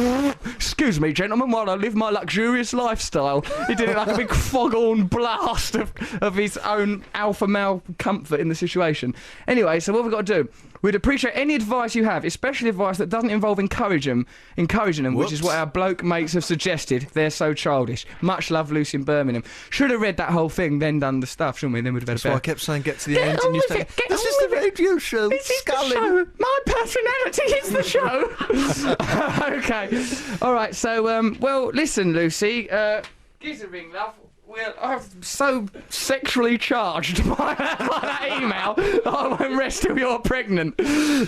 excuse me, gentlemen, while I live my luxurious lifestyle. He did it like a big foghorn blast of his own alpha male comfort in the situation. Anyway, so what we've got to do, we'd appreciate any advice you have, especially advice that doesn't involve encouraging them, which is what our bloke mates have suggested. They're so childish. Much love, Lucy in Birmingham. Should have read that whole thing, then done the stuff, shouldn't we? Then we'd have had That's why I kept saying get to the end, on and you with said, it, get this on is the with it. radio show. This is the Sculling. show. My personality is the show. Okay. All right. So, well, listen, Lucy. Give us a ring, love. Well, I'm so sexually charged by that email that I won't rest till you're pregnant.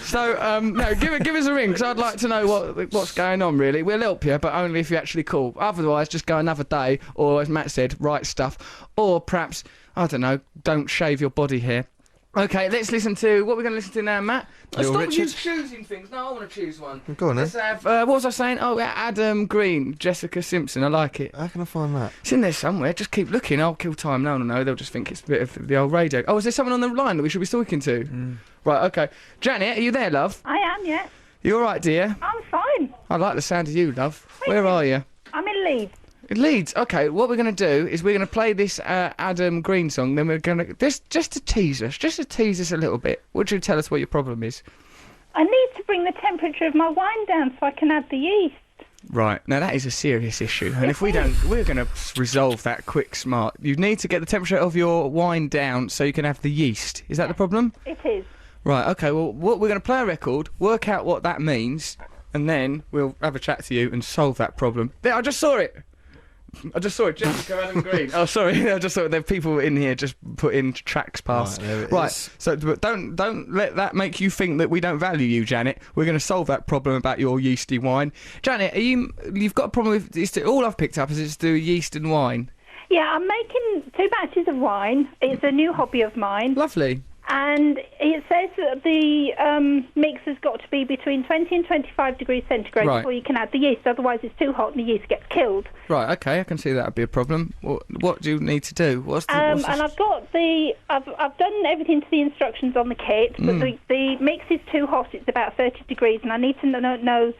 So, no, give us a ring, because I'd like to know what's going on, really. We'll help you, but only if you actually call. Otherwise, just go another day, or, as Matt said, write stuff. Or perhaps, I don't know, don't shave your body hair. Okay, let's listen to... What we're going to listen to now, Matt? Little Stop you Richard? choosing things. No, I want to choose one. Go on, then. Let's have... what was I saying? Oh, Adam Green, Jessica Simpson. I like it. How can I find that? It's in there somewhere. Just keep looking. I'll kill time. No. They'll just think it's a bit of the old radio. Oh, is there someone on the line that we should be talking to? Right, okay. Janet, are you there, love? I am, yes. You all right, dear? I'm fine. I like the sound of you, love. Thank Where you. are you? I'm in Leeds. In Leeds. Okay, what we're going to do is we're going to play this Adam Green song, then we're going to... Just to tease us a little bit. Would you tell us what your problem is? I need to bring the temperature of my wine down so I can add the yeast. Right, now that is a serious issue, and if we don't, we're going to resolve that quick, smart. You need to get the temperature of your wine down so you can have the yeast. Is that the problem? It is. Right, okay, well, we're going to play a record, work out what that means, and then we'll have a chat to you and solve that problem. There, I just saw it, Jessica Adam Green. Oh, sorry, I just saw it. There are people in here just putting tracks past. Right, there it Right, is. so but don't let that make you think that we don't value you, Janet. We're going to solve that problem about your yeasty wine. Janet, you've got a problem with... all I've picked up is it's to do with yeast and wine. Yeah, I'm making 2 batches of wine. It's a new hobby of mine. Lovely. And it says that the mix has got to be between 20 and 25 degrees centigrade Right. before you can add the yeast. Otherwise, it's too hot and the yeast gets killed. Right, okay, I can see that would be a problem. What do you need to do? And I've got I've done everything to the instructions on the kit, but the mix is too hot. It's about 30 degrees, and I need to know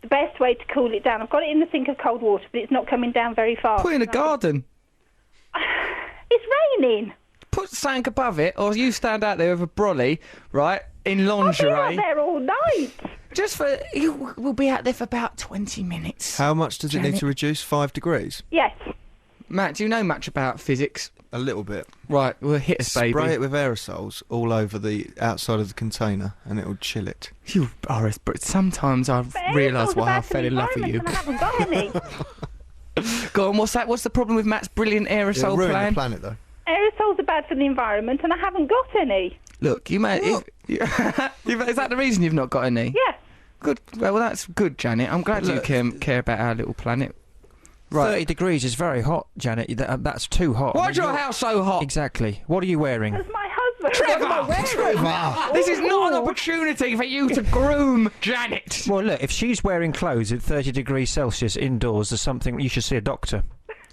the best way to cool it down. I've got it in the sink of cold water, but it's not coming down very fast. Put it in a garden. It's raining. Put something above it, or you stand out there with a brolly, right, in I'll be lingerie. out there all night. We'll be out there for about 20 minutes. How much does it need Janet? to reduce? 5 degrees? Yes. Matt, do you know much about physics? A little bit. Right, well, hit us, baby. Spray it with aerosols all over the outside of the container, and it'll chill it. You are as... But sometimes I But realise aerosols why are I bad for fell the in love with you. environment, and I haven't got any. Go on, what's that? What's the problem with Matt's brilliant It'll aerosol ruin plan? the planet, though. Aerosols are bad for the environment, and I haven't got any. Look, you may... What? is that the reason you've not got any? Yeah. Good. Well, that's good, Janet. I'm glad Look, you care about our little planet. 30 degrees is very hot, Janet. That's too hot. Why's your house so hot? Exactly. What are you wearing? That's my husband. What am I wearing? This is not an opportunity for you to groom Janet. Well, look, if she's wearing clothes at 30 degrees Celsius indoors, there's something... You should see a doctor.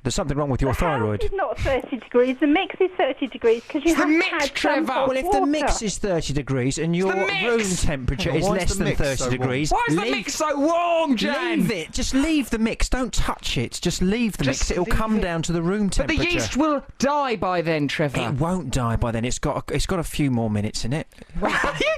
There's something wrong with your The house thyroid. is not 30 degrees. The mix is 30 degrees because you It's the have mix, had some Trevor. hot Well, if the water. mix is 30 degrees and your the mix. room temperature Hang on, is why is less the than mix 30 so degrees, Why is the mix so warm, Jan? leave it. Just leave the mix. Don't touch it. Just leave the Just mix. It'll leave come it. down to the room But the temperature. yeast will die by then, Trevor. It won't die by then. It's got a few more minutes in it. You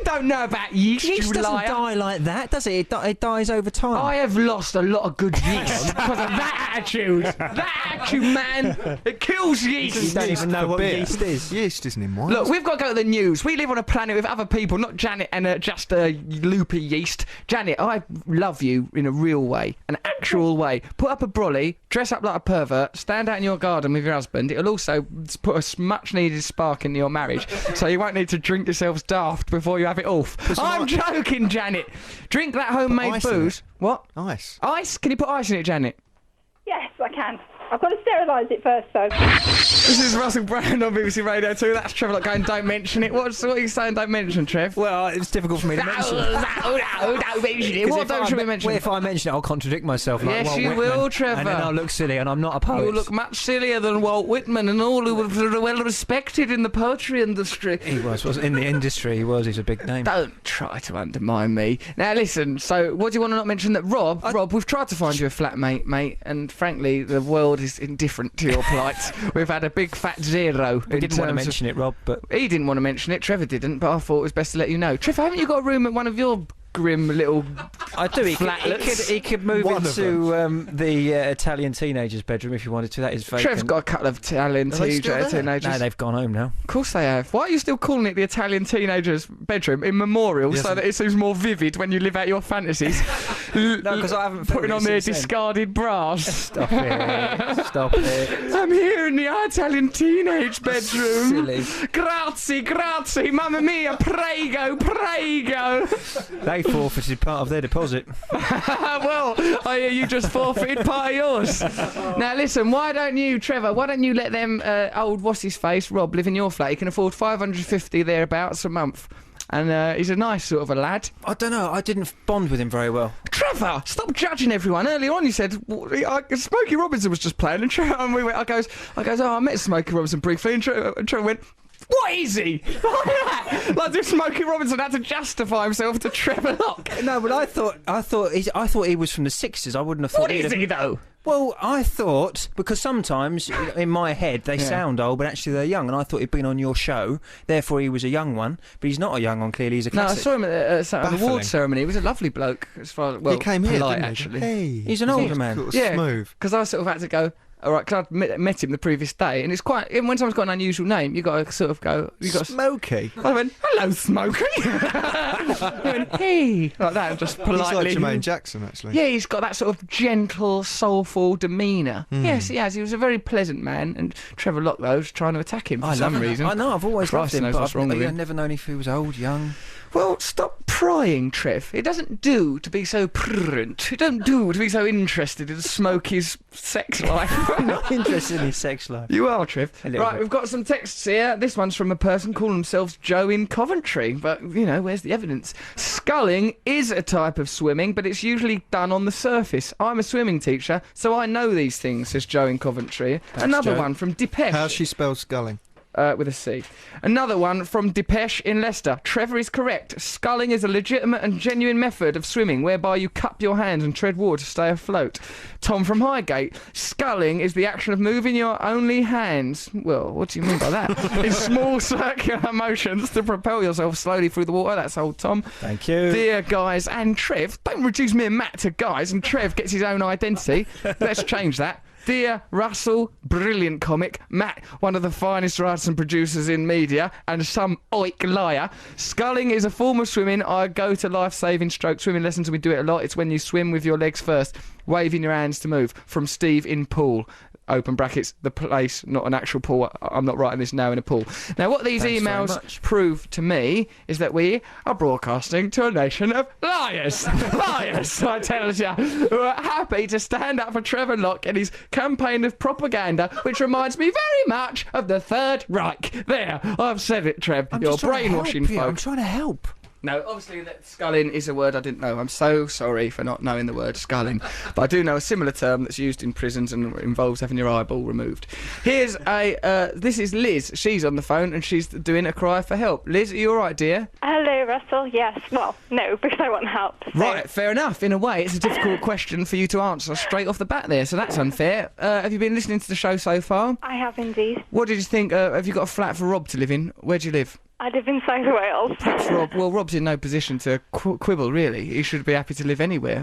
don't know about yeast, Yeast you doesn't liar. die like that, does it? It dies over time. I have lost a lot of good yeast because of that attitude. That attitude, man. It kills yeast. You don't even know For what beer. yeast is. Yeast isn't in wine. Look, we've got to go to the news. We live on a planet with other people, not Janet and just loopy yeast. Janet, I love you in a real way, an actual way. Put up a brolly, dress up like a pervert, stand out in your garden with your husband. It'll also put a much-needed spark into your marriage, so you won't need to drink yourselves daft before you have it off. I'm joking, Janet. Drink that homemade ice in booze. it. What? Ice. Ice? Can you put ice in it, Janet? Yes, I can. I've got to sterilise it first, though. This is Russell Brand on BBC Radio 2. That's Trevor Lock going, don't mention it. What are you saying, don't mention, Trev? Well, it's difficult for me to mention. No, don't mention it. What don't you mention? Well, if I mention it, I'll contradict myself. Like Yes, Walt you Whitman, will, Trevor. And then I'll look silly, and I'm not a poet. You look much sillier than Walt Whitman and all who were well respected in the poetry industry. He was in the industry. He's a big name. Don't try to undermine me. Now listen, so what do you want to not mention that Rob, we've tried to find you a flatmate, mate, and frankly the world is indifferent to your plight. We've had a big fat zero. I didn't want to mention it, Rob, but... He didn't want to mention it, Trevor didn't, but I thought it was best to let you know. Trevor, haven't you got a room at one of your grim little I do. He could move into the Italian teenager's bedroom if you wanted to. That is vacant. Trev's got a couple of Italian teenagers. No, they've gone home now. Of course they have. Why are you still calling it the Italian teenager's bedroom in memorial so that it seems more vivid when you live out your fantasies? No, because I haven't putting on their discarded bras. Stop it. Stop it. I'm here in the Italian teenage bedroom. Silly. Grazie, mamma mia, prego. They forfeited part of their deposit. Well, I hear you just forfeited part of yours. Now listen, why don't you, Trevor, let them old what's-his-face, Rob, live in your flat? He can afford $550 thereabouts a month. And he's a nice sort of a lad. I don't know, I didn't bond with him very well. Trevor, stop judging everyone. Earlier on you said Smokey Robinson was just playing, and I goes, I met Smokey Robinson briefly, and Trevor went, what is he? Like if Smokey Robinson had to justify himself to Trevor Lock. No, but I thought he was from the 60s. I wouldn't have thought. What is he though? Well, I thought, because sometimes in my head they sound old, but actually they're young, and I thought he'd been on your show, therefore he was a young one, but he's not a young one, clearly he's a classic. No, I saw him at an award ceremony. He was a lovely bloke, as far as, well, he came here, polite, didn't he? actually. Hey, he's an older man. Sort of Yeah, smooth. because I sort of had to go, all right, because I'd met him the previous day, and it's quite, when someone's got an unusual name, you got to sort of go, Smokey. I went, hello, Smokey. I went, hey, like that, just politely. He's like Jermaine Jackson, actually. Yeah, he's got that sort of gentle, soulful demeanour. Yes, he has. He was a very pleasant man, and Trevor Lock, though, was trying to attack him for some reason. I know, I've always loved Christ him, knows but what's wrong with him. I've never known if he was old, young. Well, stop prying, Trev. It doesn't do to be so prudent. It don't do to be so interested in Smokey's sex life. I'm not interested in his sex life. You are, Trev. little Right, bit. we've got some texts here. This one's from a person calling themselves Joe in Coventry. But, where's the evidence? Sculling is a type of swimming, but it's usually done on the surface. I'm a swimming teacher, so I know these things, says Joe in Coventry. Another Joe. one from Depeche. How's she spelled sculling? With a C. Another one from Depeche in Leicester. Trevor is correct. Sculling is a legitimate and genuine method of swimming whereby you cup your hands and tread water to stay afloat. Tom from Highgate. Sculling is the action of moving your only hands. Well, what do you mean by that? In small circular motions to propel yourself slowly through the water. That's old Tom. Thank you. Dear guys and Trev. Don't reduce me and Matt to guys, and Trev gets his own identity. Let's change that. Dear Russell, brilliant comic. Matt, one of the finest writers and producers in media, and some oik liar. Sculling is a form of swimming. I go to life-saving stroke swimming lessons and we do it a lot. It's when you swim with your legs first, waving your hands to move. From Steve in Pool. Open brackets, the place, not an actual pool. I'm not writing this now in a pool. Now, what these Thanks very emails much. prove to me is that we are broadcasting to a nation of liars. Liars, I tell you, who are happy to stand up for Trevor Lock and his campaign of propaganda, which reminds me very much of the Third Reich. There, I've said it, Trev. I'm You're just trying to brainwashing help you. I'm folk. trying to help. No, obviously that sculling is a word I didn't know. I'm so sorry for not knowing the word sculling. But I do know a similar term that's used in prisons and involves having your eyeball removed. Here's this is Liz. She's on the phone and she's doing a cry for help. Liz, are you all right, dear? Hello, Russell. Yes. Well, no, because I want help. So. Right, fair enough. In a way, it's a difficult question for you to answer straight off the bat there, so that's unfair. Have you been listening to the show so far? I have indeed. What did you think? Have you got a flat for Rob to live in? Where do you live? I live in South Wales. Perhaps Rob's in no position to quibble, really. He should be happy to live anywhere.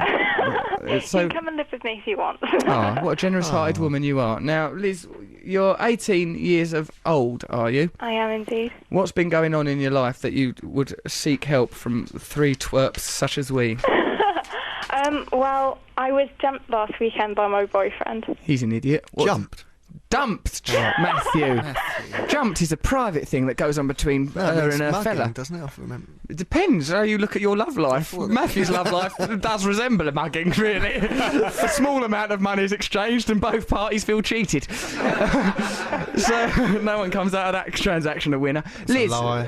You can come and live with me if you want. Ah, what a generous-hearted woman you are. Now, Liz, you're 18 years of old, are you? I am indeed. What's been going on in your life that you would seek help from three twerps such as we? Well, I was jumped last weekend by my boyfriend. He's an idiot. What? Jumped. Dumped, Matthew. Jumped is a private thing that goes on between her and her mugging, fella. doesn't it? I remember. It depends how you look at your love life. Matthew's love life does resemble a mugging, really. A small amount of money is exchanged and both parties feel cheated. So no one comes out of that transaction a winner. Liz, a lie.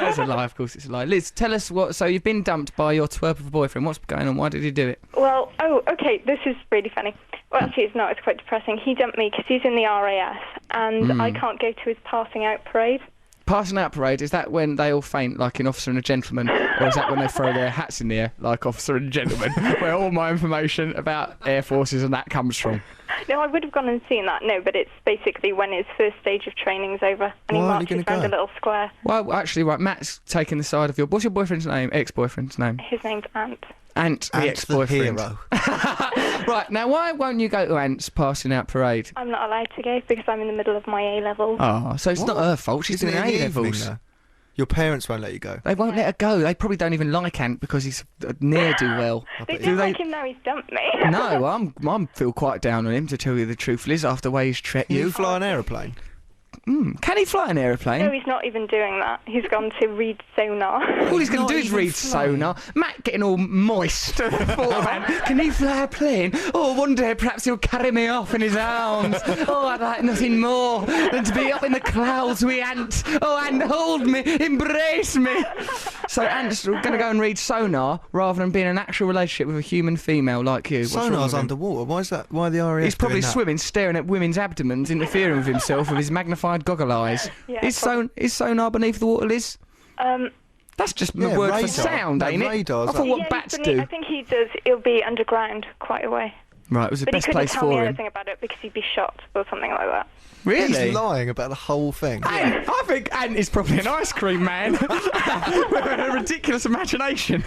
It's a lie, of course it's a lie. Liz, tell us what. So you've been dumped by your twerp of a boyfriend. What's going on? Why did he do it? Well, okay, this is really funny. Well, actually, it's not. It's quite depressing. He dumped me because he's in the RAF, and I can't go to his passing out parade. Passing out parade, is that when they all faint like in Officer and a Gentleman, or is that when they throw their hats in the air like Officer and a Gentleman, where all my information about air forces and that comes from? No, I would have gone and seen that. No, but it's basically when his first stage of training's over and he Why aren't you marches gonna around go? a little square. Well, actually, right, Matt's taking the side of your... What's your boyfriend's name? Ex-boyfriend's name? His name's Ant. Ant, the Ant ex-boyfriend. the hero. Right, now why won't you go to Ant's passing out parade? I'm not allowed to go because I'm in the middle of my A-levels. Oh, so it's not What? her fault. She's Isn't doing it in the evening, A-levels. though? Your parents won't let you go. They won't let her go. They probably don't even like Ant because he's a ne'er-do-well. They bet don't they- like him now he's dumped me. No, I'm feel quite down on him, to tell you the truth, Liz, after the way he's treated You you. fly an aeroplane. Can he fly an aeroplane? No, he's not even doing that. He's gone to read sonar. All he's going Not to do is even read flying. sonar. Matt getting all moist. Can he fly a plane? Oh, one day perhaps he'll carry me off in his arms. Oh, I'd like nothing more than to be up in the clouds with Ant. Oh, Ant, hold me, embrace me. So Ant's going to go and read sonar rather than being in an actual relationship with a human female like you. What's wrong with Sonar's him? underwater. Why is that? Why the RAF He's probably doing that? swimming, staring at women's abdomens, interfering with himself with his magnified goggle eyes. Yeah, is sonar beneath the water, Liz? That's just the Yeah, word radar. for sound, No, ain't it? radars. I thought what Yeah, bats he's do. I think he does. He'll be underground quite a way. Right, it was the But he best couldn't place tell me for him. anything about it because he'd be shot or something like that. Really? He's lying about the whole thing. Ant, I think Ant is probably an ice cream man with a ridiculous imagination.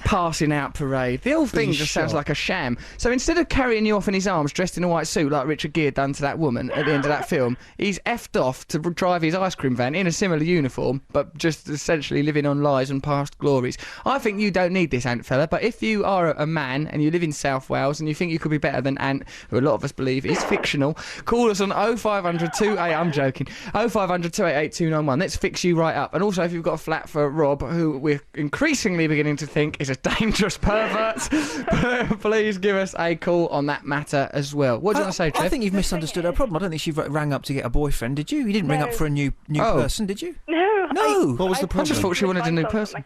Passing out parade. The whole thing Being just sounds shot. like a sham. So instead of carrying you off in his arms dressed in a white suit like Richard Gere done to that woman at the end of that film, he's effed off to drive his ice cream van in a similar uniform, but just essentially living on lies and past glories. I think you don't need this, Ant fella, but if you are a man and you live in South Wales and you think you could be better than Ant, who a lot of us believe is fictional, call us on 0500 28... I'm joking. 0500 288 291. Let's fix you right up. And also, if you've got a flat for Rob, who we're increasingly beginning to think is a dangerous pervert, please give us a call on that matter as well. What do you want to say, Trev? I think you've misunderstood her problem. I don't think she rang up to get a boyfriend, did you? You didn't ring No. up for a new Oh. person, did you? No. No. What was the I problem? just thought she wanted a new person.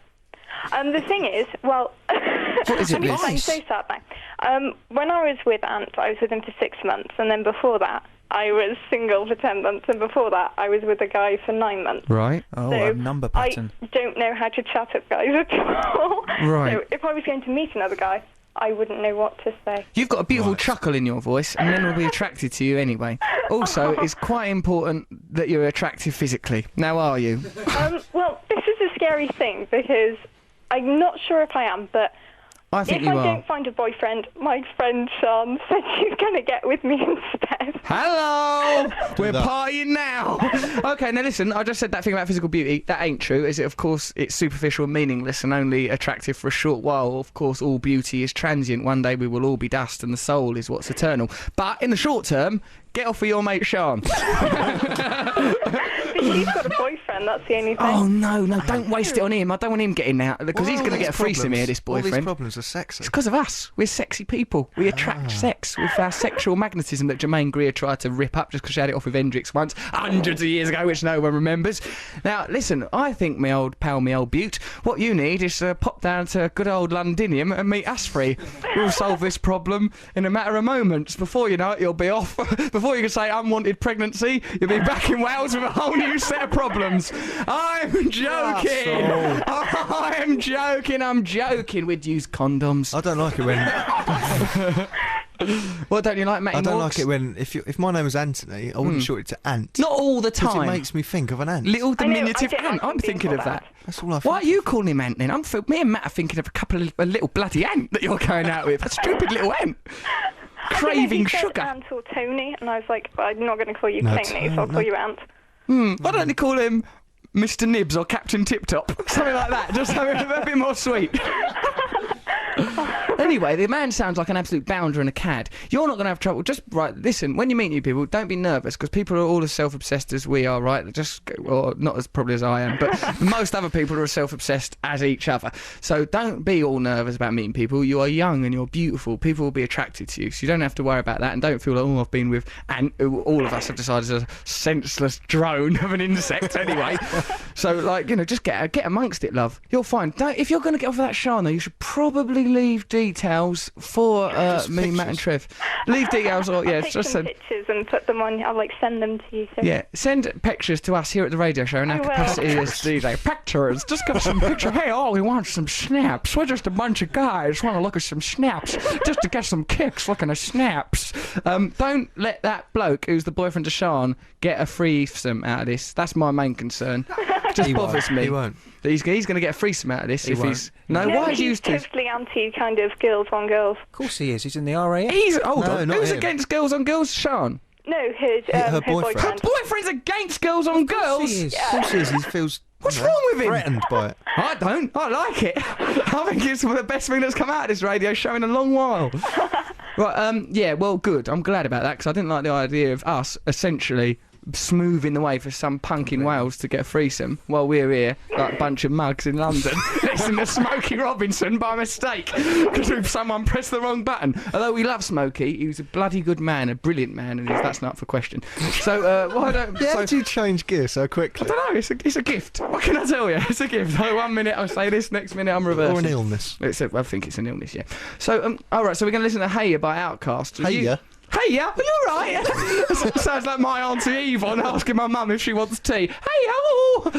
The thing is, well, What is it, I'm Liz? so sad now. When I was with Ant, I was with him for 6 months, and then before that, I was single for 10 months, and before that, I was with a guy for 9 months. Right. Oh, So a number pattern. I don't know how to chat up guys at all. Right. So if I was going to meet another guy, I wouldn't know what to say. You've got a beautiful chuckle in your voice, and men will be attracted to you anyway. Also, it's quite important that you're attractive physically. Now, are you? Well, this is a scary thing because I'm not sure if I am, but I think if you I are. don't find a boyfriend, my friend Sean said she's going to get with me instead. Hello! We're that. partying now! Okay, now listen, I just said that thing about physical beauty. That ain't true, is it? Of course, it's superficial and meaningless and only attractive for a short while. Of course, all beauty is transient. One day we will all be dust and the soul is what's eternal. But in the short term, get off with your mate Sean. She's got a boyfriend, that's the only thing. Oh, no, don't waste it on him. I don't want him getting out, because he's going to get a threesome here, this All these boyfriend. problems are sexy. It's because of us. We're sexy people. We attract sex with our sexual magnetism that Jermaine Greer tried to rip up just because she had it off with Hendrix once, hundreds of years ago, which no one remembers. Now, listen, I think me old pal, me old Butte, what you need is to pop down to good old Londinium and meet us three. We'll solve this problem in a matter of moments. Before you know it, you'll be off. Before you can say unwanted pregnancy, you'll be back in Wales with a whole new set of problems. I'm joking. I'm joking. We'd use condoms. I don't like it when What don't you like, Matty I don't Morgs? like it when if my name was Anthony, I wouldn't short it to Ant. Not all the because time. it makes me think of an ant. Little I know, diminutive I don't ant. like I'm being thinking of called that. Ant. That's all I think. Why are you calling him Ant then? Me and Matt are thinking of a little bloody ant that you're going out with. A stupid little ant. Craving He said sugar. Ant or Tony, and I was like, well, I'm not going to call you No, Tony, so I'll no. call you Ant. Why don't they call him Mr. Nibs or Captain Tip Top? Something like that. Just something a bit more sweet. Anyway, the man sounds like an absolute bounder and a cad. You're not going to have trouble. Just, right, listen, when you meet new people, don't be nervous, because people are all as self-obsessed as we are, right? Or not as probably as I am, but most other people are as self-obsessed as each other. So don't be all nervous about meeting people. You are young and you're beautiful. People will be attracted to you, so you don't have to worry about that, and don't feel like, oh, I've been with... And all of us have decided is a senseless drone of an insect anyway. So, like, you know, just get amongst it, love. You'll find. If you're going to get off of that Shana, you should probably leave details for me, Matt and Trev. Leave details, or I'll take just some send pictures and put them on. I'll send them to you. So. Yeah, send pictures to us here at the radio show in our capacity as DJ. Pictures, just give us some pictures. Hey, we want some snaps. We're just a bunch of guys want to look at some snaps, just to get some kicks looking at snaps. Don't let that bloke who's the boyfriend of Sean get a free threesome out of this. That's my main concern. Just bothers me. He won't. He's going to get a threesome out of this he's... No, why is he used to... He's totally anti kind of girls on girls. Of course he is. He's in the RAF. Hold on. not Who's him. against girls on girls, Sean? No, her boyfriend. Her boyfriend's against girls on girls? He is. Of course he is. He feels... What's wrong with him? Threatened by it. I don't. I like it. I think it's the best thing that's come out of this radio show in a long while. Right, yeah, well, good. I'm glad about that, because I didn't like the idea of us essentially smoothing the way for some punk in Wales to get a threesome while we're here, like a bunch of mugs in London, listening to Smokey Robinson by mistake, because someone pressed the wrong button. Although we love Smokey, he was a bloody good man, a brilliant man, and that's not for question. So, why don't... Yeah, so, how do you change gear so quickly? I don't know, it's a gift. What can I tell you? It's a gift. Like, 1 minute I'll say this, next minute I'm reversing. Or an illness. I think it's an illness, yeah. So, alright, so we're going to listen to Hey Ya by Outkast. Hey Ya? Hey Ya, are you alright? Sounds like my Auntie Yvonne asking my mum if she wants tea. Hey Ya!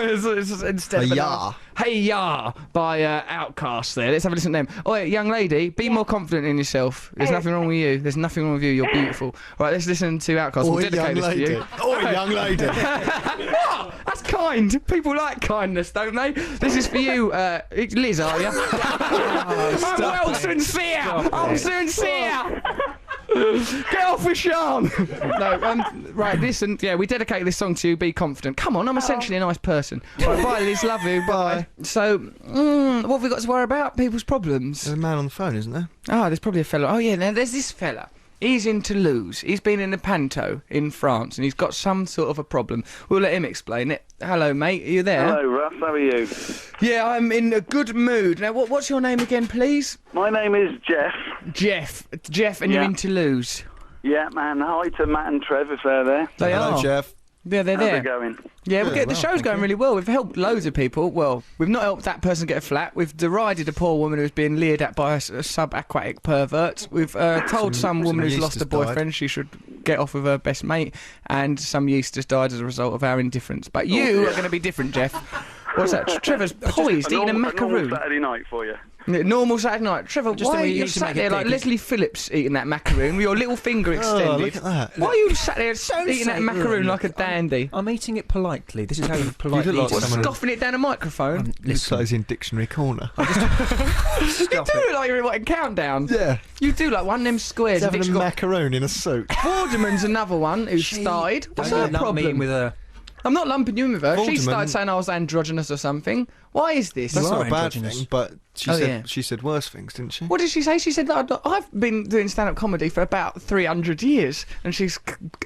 Instead of Hey Ya. Hey Ya by Outkast there. Let's have a listen to them. Oh, yeah, young lady, be more confident in yourself. There's nothing wrong with you. There's nothing wrong with you. You're beautiful. Right, let's listen to Outkast. We'll dedicate this to you. Oh, young lady. What? That's kind. People like kindness, don't they? This is for you, Liz, are you? I'm well sincere. I'm sincere. Get off with Sean. No, right, listen, yeah, we dedicate this song to you. Be confident. Come on, I'm essentially a nice person. Right, bye, Liz, love you, bye. So, what have we got to worry about? People's problems. There's a man on the phone, isn't there? Oh, there's probably a fella. Oh, yeah, now there's this fella. He's in Toulouse. He's been in a panto in France, and he's got some sort of a problem. We'll let him explain it. Hello, mate. Are you there? Hello, Russ. How are you? Yeah, I'm in a good mood. Now, what's your name again, please? My name is Jeff. Jeff, and you're in Toulouse. Yeah, man. Hi to Matt and Trev if they're there. They Hello, are. Jeff. Yeah, they're How's there. it going? Yeah, the well, show's going really well. We've helped loads of people. Well, we've not helped that person get a flat. We've derided a poor woman who's being leered at by a subaquatic pervert. We've told some woman who's lost a boyfriend she should get off with her best mate, and some yeast has died as a result of our indifference. But you are going to be different, Jeff. What's that? Trevor's poised eating a macaroon. normal Saturday night for you. Normal Saturday night. Trevor, Just the why are way you you used to sat make it there like big. Leslie Phillips eating that macaroon with your little finger extended? Oh, look at that. Why are you sat there eating that say macaroon rude. like a dandy? I'm eating it politely. This is how you politely look eat like it. someone- Scoffing it down a microphone? Looks like he's in Dictionary Corner. You do look like you're in Countdown. Yeah. You do like one of them squares. He's having a Dick's got- macaroon in a suit. Vorderman's another one who started. What's her Don't lump me in problem? with a... I'm not lumping you in with her. She Vorderman- started saying I was androgynous or something. Why is this? That's You not are a bad androgynous. thing, but she Oh, said yeah. she said worse things, didn't she? What did she say? She said that I've been doing stand-up comedy for about 300 years, and she's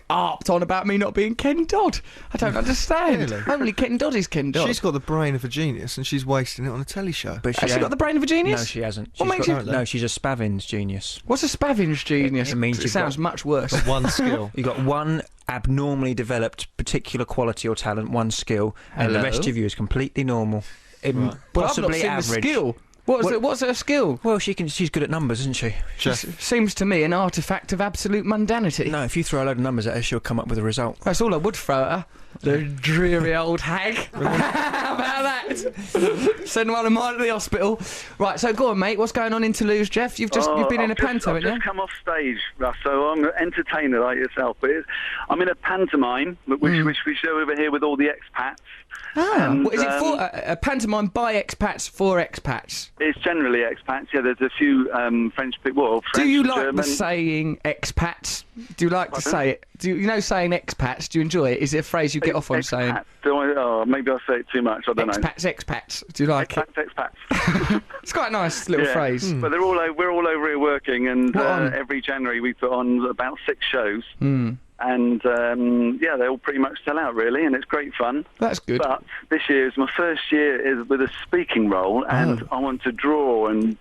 harped on about me not being Ken Dodd. I don't understand. Really? Only Ken Dodd is Ken Dodd. She's got the brain of a genius, and she's wasting it on a telly show. But Has she got the brain of a genius? No, she hasn't. What She's makes got- you- No, she's a Spavin's genius. What's a Spavin's genius? It means it you've sounds got- much worse. One skill. You've got one abnormally developed particular quality or talent, one skill, and Hello? the rest of you is completely normal. But I've not Possibly seen average. the skill. What's her skill? Well, she's good at numbers, isn't she? Seems to me an artefact of absolute mundanity. No, if you throw a load of numbers at her, she'll come up with a result. That's all I would throw at her. The dreary old hag. How about that? Send one of mine to the hospital. Right, so go on, mate. What's going on in Toulouse, Jeff? You've been in a panto, I've haven't you? just come off stage, Russ, so I'm an entertainer like yourself. But I'm in a pantomime, which we show over here with all the expats. Ah, And, what is it for? A pantomime by expats for expats. It's generally expats. Yeah, there's a few French people. Well, French, Do you like German. the saying expats? Do you like to say it? Do you know saying expats? Do you enjoy it? Is it a phrase you get off on saying? Maybe I say it too much. I don't know. Expats. Do you like it? Expats. It's quite a nice little phrase. But we're all over here working, and every January we put on about 6 shows. And they all pretty much sell out, really, and it's great fun. That's good. But this year is my first year is with a speaking role, and I want to draw on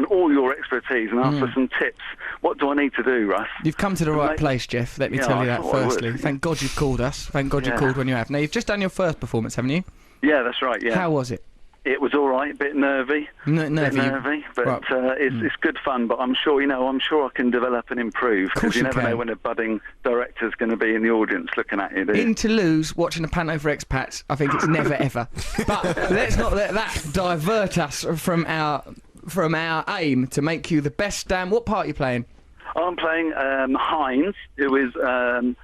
all your expertise and ask for some tips. What do I need to do, Russ? You've come to the right place, Jeff. Let me tell you that firstly. Thank God you've called us. Thank God you called when you have. Now, you've just done your first performance, haven't you? Yeah, that's right, yeah. How was it? It was all right, a bit nervy. Nervy, but it's good fun. But I'm sure I can develop and improve, because you never know when a budding director's going to be in the audience looking at you. In Toulouse, watching a panto for expats, I think it's never ever. But let's not let that divert us from our aim to make you the best. Dan, what part are you playing? I'm playing Heinz, who is the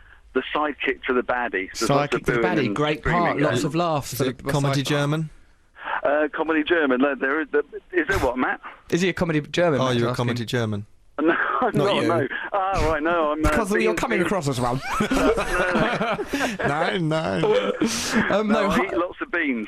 sidekick to the baddie. Sidekick to the baddie, great part, lots of laughs. Is it comedy German? Comedy German. Is there what, Matt? Is he a comedy German? Oh, you're a comedy German. No, I'm not. You. No. Ah, right. No, I'm. Because you're coming across as one. No. No, I eat lots of beans.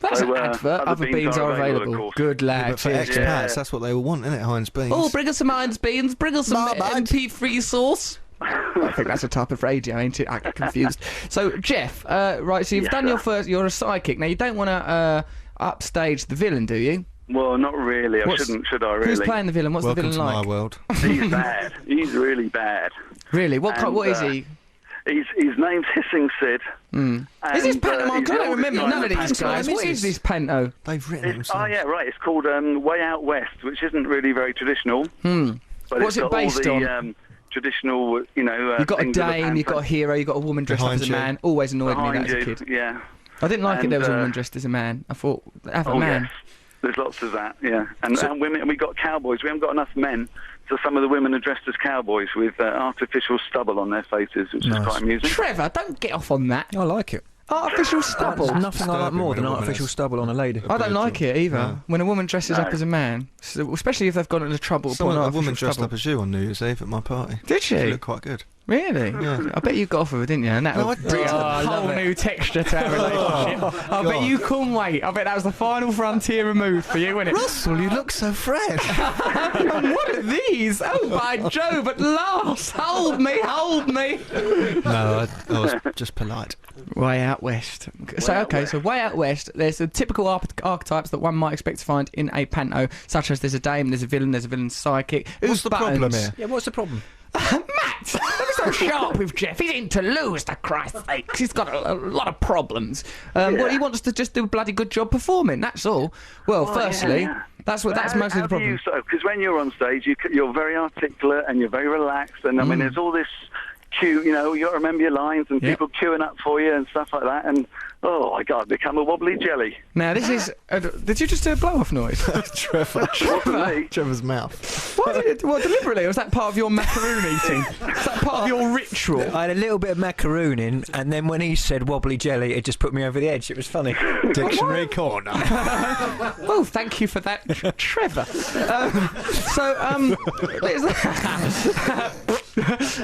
That's an advert. Other beans are available. Good lad. But for expats, that's what they all want, isn't it, Heinz beans? Oh, bring us some Heinz beans. Bring us some MP3 sauce. I think that's a type of radio, ain't it? I get confused. So, Jeff, right, so you've done your first... You're a sidekick. Now, you don't want to upstage the villain, do you? Well, not really. I shouldn't, should I, really? Who's playing the villain? What's Welcome the villain like? Welcome to my world. He's bad. He's really bad. Really? What is he? His name's Hissing Sid. Is this pantomime? I don't remember none of these guys. What is this panto? They've written it themselves. Oh, yeah, right. It's called Way Out West, which isn't really very traditional. But What's it based all the, on? Traditional, you've got a dame, you've got a hero, you've got a woman dressed up as a man. Always annoyed me that as a kid. Yeah. I didn't like it there was a woman dressed as a man. I thought, have a man. Yes. There's lots of that, yeah. And women, we got cowboys. We haven't got enough men, so some of the women are dressed as cowboys with artificial stubble on their faces, which is quite amusing. Trevor, don't get off on that. I like it. Artificial stubble. There's nothing I like more than artificial stubble on a lady. I don't like it either. When a woman dresses up as a man, especially if they've gone into trouble. A woman dressed up as you on New Year's Eve at my party. Did she? She looked quite good. Really? Yeah. I bet you got off with her, didn't you? And that would bring a whole new texture to our relationship. I bet you couldn't wait. I bet that was the final frontier removed for you, wasn't it? Russell, you look so fresh. What are these? Oh, by Jove, at last! Hold me! No, I was just polite. Way Out West. So Way Out West, there's the typical archetypes that one might expect to find in a panto, such as there's a dame, there's a villain's sidekick. What's the problem here? Yeah, what's the problem? Matt, don't be so sharp with Jeff. He's in Toulouse, for Christ's sake. He's got a lot of problems. Well, he wants to just do a bloody good job performing, that's all. Well, firstly, that's mostly the problem. Because when you're on stage, you're very articulate and you're very relaxed, and I mean, there's all this queue, you got to remember your lines and people queuing up for you and stuff like that, and oh my God, become a wobbly jelly. Now this is did you just do a blow-off noise? Trevor. Trevor's mouth. What deliberately? Or was that part of your macaroon eating? Is that part of your ritual? I had a little bit of macaroon in, and then when he said wobbly jelly, it just put me over the edge. It was funny. Dictionary corner. Well, thank you for that, Trevor.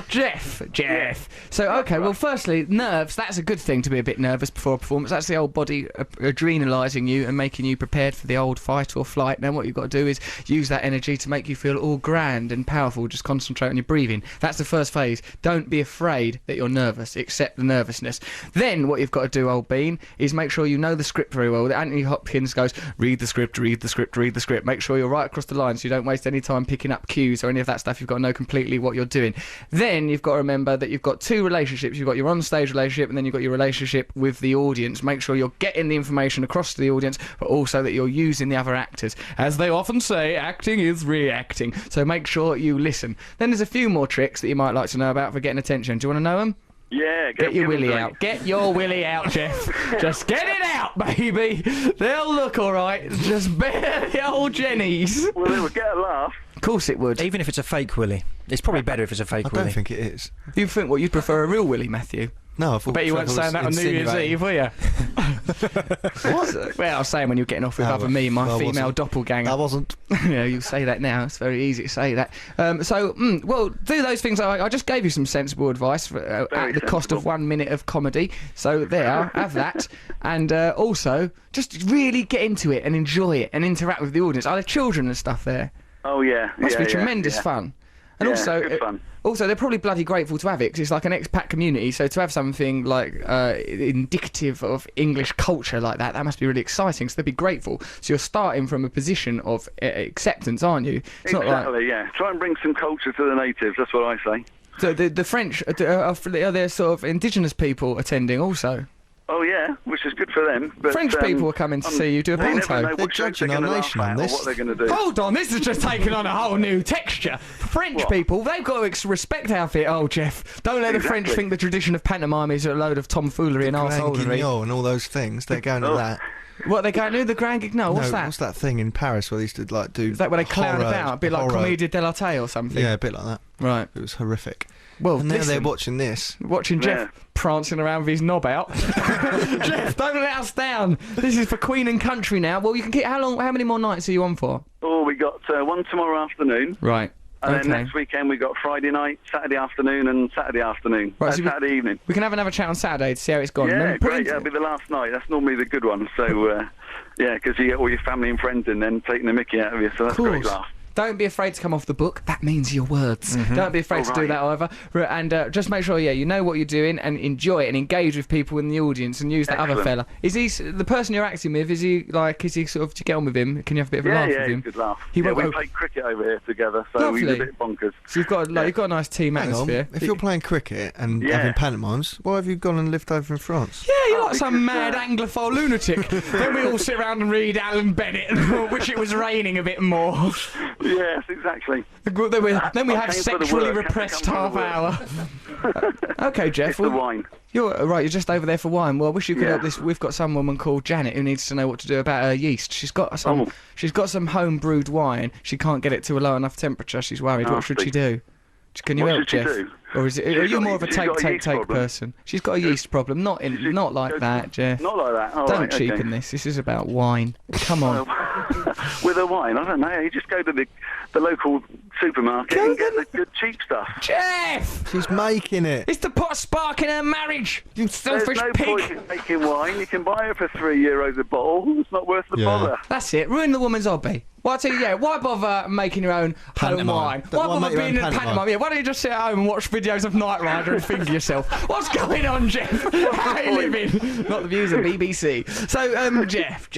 Jeff. So, well, firstly, nerves, that's a good thing to be a bit nervous before a performance. That's the old body adrenalising you and making you prepared for the old fight or flight. Now, what you've got to do is use that energy to make you feel all grand and powerful. Just concentrate on your breathing. That's the first phase. Don't be afraid that you're nervous. Accept the nervousness. Then, what you've got to do, old bean, is make sure you know the script very well. Anthony Hopkins goes, read the script. Make sure you're right across the line so you don't waste any time picking up cues or any of that stuff. You've got to know completely what you're doing. Then you've got to remember that you've got two relationships. You've got your on-stage relationship and then you've got your relationship with the audience. Make sure you're getting the information across to the audience, but also that you're using the other actors. As they often say, acting is reacting. So make sure you listen. Then there's a few more tricks that you might like to know about for getting attention. Do you want to know them? Yeah, get your willy out. Get your willy out, Jeff. Just get it out, baby. They'll look all right. Just bear the old jennies. Well, it would get a laugh. Of course it would. Even if it's a fake willy. It's probably better if it's a fake willy. I don't think it is. You think what, you'd prefer a real willy, Matthew? No, I thought. I bet you weren't Trevor saying that on was New Year's insinuating. Eve, were you? Well, I was saying when you're getting off with No, other me, my I female wasn't. doppelganger. I wasn't. Yeah, you say that now. It's very easy to say that. Well, do those things. I just gave you some sensible advice at the cost of 1 minute of comedy. So there, have that. And also, just really get into it and enjoy it and interact with the audience. Are there children and stuff there? Oh, yeah. Must yeah, be tremendous yeah. fun. And Yeah, also, good fun. Also, they're probably bloody grateful to have it because it's like an expat community. So to have something like indicative of English culture like that must be really exciting. So they'd be grateful. So you're starting from a position of acceptance, aren't you? It's Exactly, not like, yeah. Try and bring some culture to the natives, that's what I say. so the French, are there sort of indigenous people attending also? Oh, yeah, which is good for them. But, French people are coming to see you do a they never panto. know They're what joke judging they're our going to nation laugh on at or this. what they're going to do. Hold on, this is just taking on a whole new texture. French What? people, they've got to respect our fit. Oh, Jeff, don't let the French Exactly. think the tradition of pantomime is a load of tomfoolery and Grand arseholery. Guignol and all those things. They're going to Oh. that. What, they going to the Grand Guignol? What's No, that? What's that thing in Paris where they used to like do? Is that where they clown horror- about? A bit like horror- Commedia dell'arte or something? Yeah, a bit like that. Right. It was horrific. Well, And now they're listen, watching this. watching Yeah. Jeff prancing around with his knob out. Jeff, don't let us down. This is for Queen and Country now. Well, you can keep... How many more nights are you on for? Oh, we got one tomorrow afternoon. Right. And Okay. then next weekend we got Friday night, Saturday afternoon, and Saturday afternoon. Right, so we- Saturday evening. We can have another chat on Saturday to see how it's gone. And Yeah, then put great. into- That'll be the last night. That's normally the good one. So, yeah, because you get all your family and friends in then taking the mickey out of you. So that's a great course. laugh. Don't be afraid to come off the book. That means your words. Don't be afraid Oh, to do right. that either. And just make sure, you know what you're doing and enjoy it and engage with people in the audience and use that other Excellent. fella. Is he the person you're acting with? Is he sort of? Do you get on with him? Can you have a bit of a Yeah, laugh yeah, with him? good laugh. He Yeah, won't- we played cricket over here together, so we Lovely. was a bit bonkers. So you've got you've got a nice team Hang on. atmosphere. If you're playing cricket and Yeah. having pantomimes, why have you gone and lived over in France? Yeah, you're like because, some mad Anglophile lunatic. Then we all sit around and read Alan Bennett and wish it was raining a bit more. Yes, exactly. Then we have I came for the sexually work. repressed I half come for the hour. Okay, Jeff. It's the wine. You're right. You're just over there for wine. Well, I wish you could Yeah. help this. We've got some woman called Janet who needs to know what to do about her yeast. She's got some. Oh. She's got some home brewed wine. She can't get it to a low enough temperature. She's worried. What should Nasty. she do? Can you What help, should she Jeff? do? Or is it? She's Are you got- more of a she's take got a yeast problem. person? She's got a yeast problem. Not like that, Jeff. Not like that. All Don't right, cheapen okay. this. This is about wine. Come on. With a wine, I don't know. You just go to the local supermarket Go and get to the good cheap stuff. Jeff! She's making it. It's to put a spark in her marriage. You There's selfish no pig. point in making wine. You can buy it for €3 a bottle. It's not worth the Yeah. bother. That's it. Ruin the woman's hobby. Well, I tell you, why bother making your own home Pantomime. wine? Don't Why wanna bother make your being in own a pantomime. pantomime? Yeah, why don't you just sit at home and watch videos of Knight Rider and think to yourself, what's going on, Jeff? How are you living? Not the views of BBC. So, Jeff.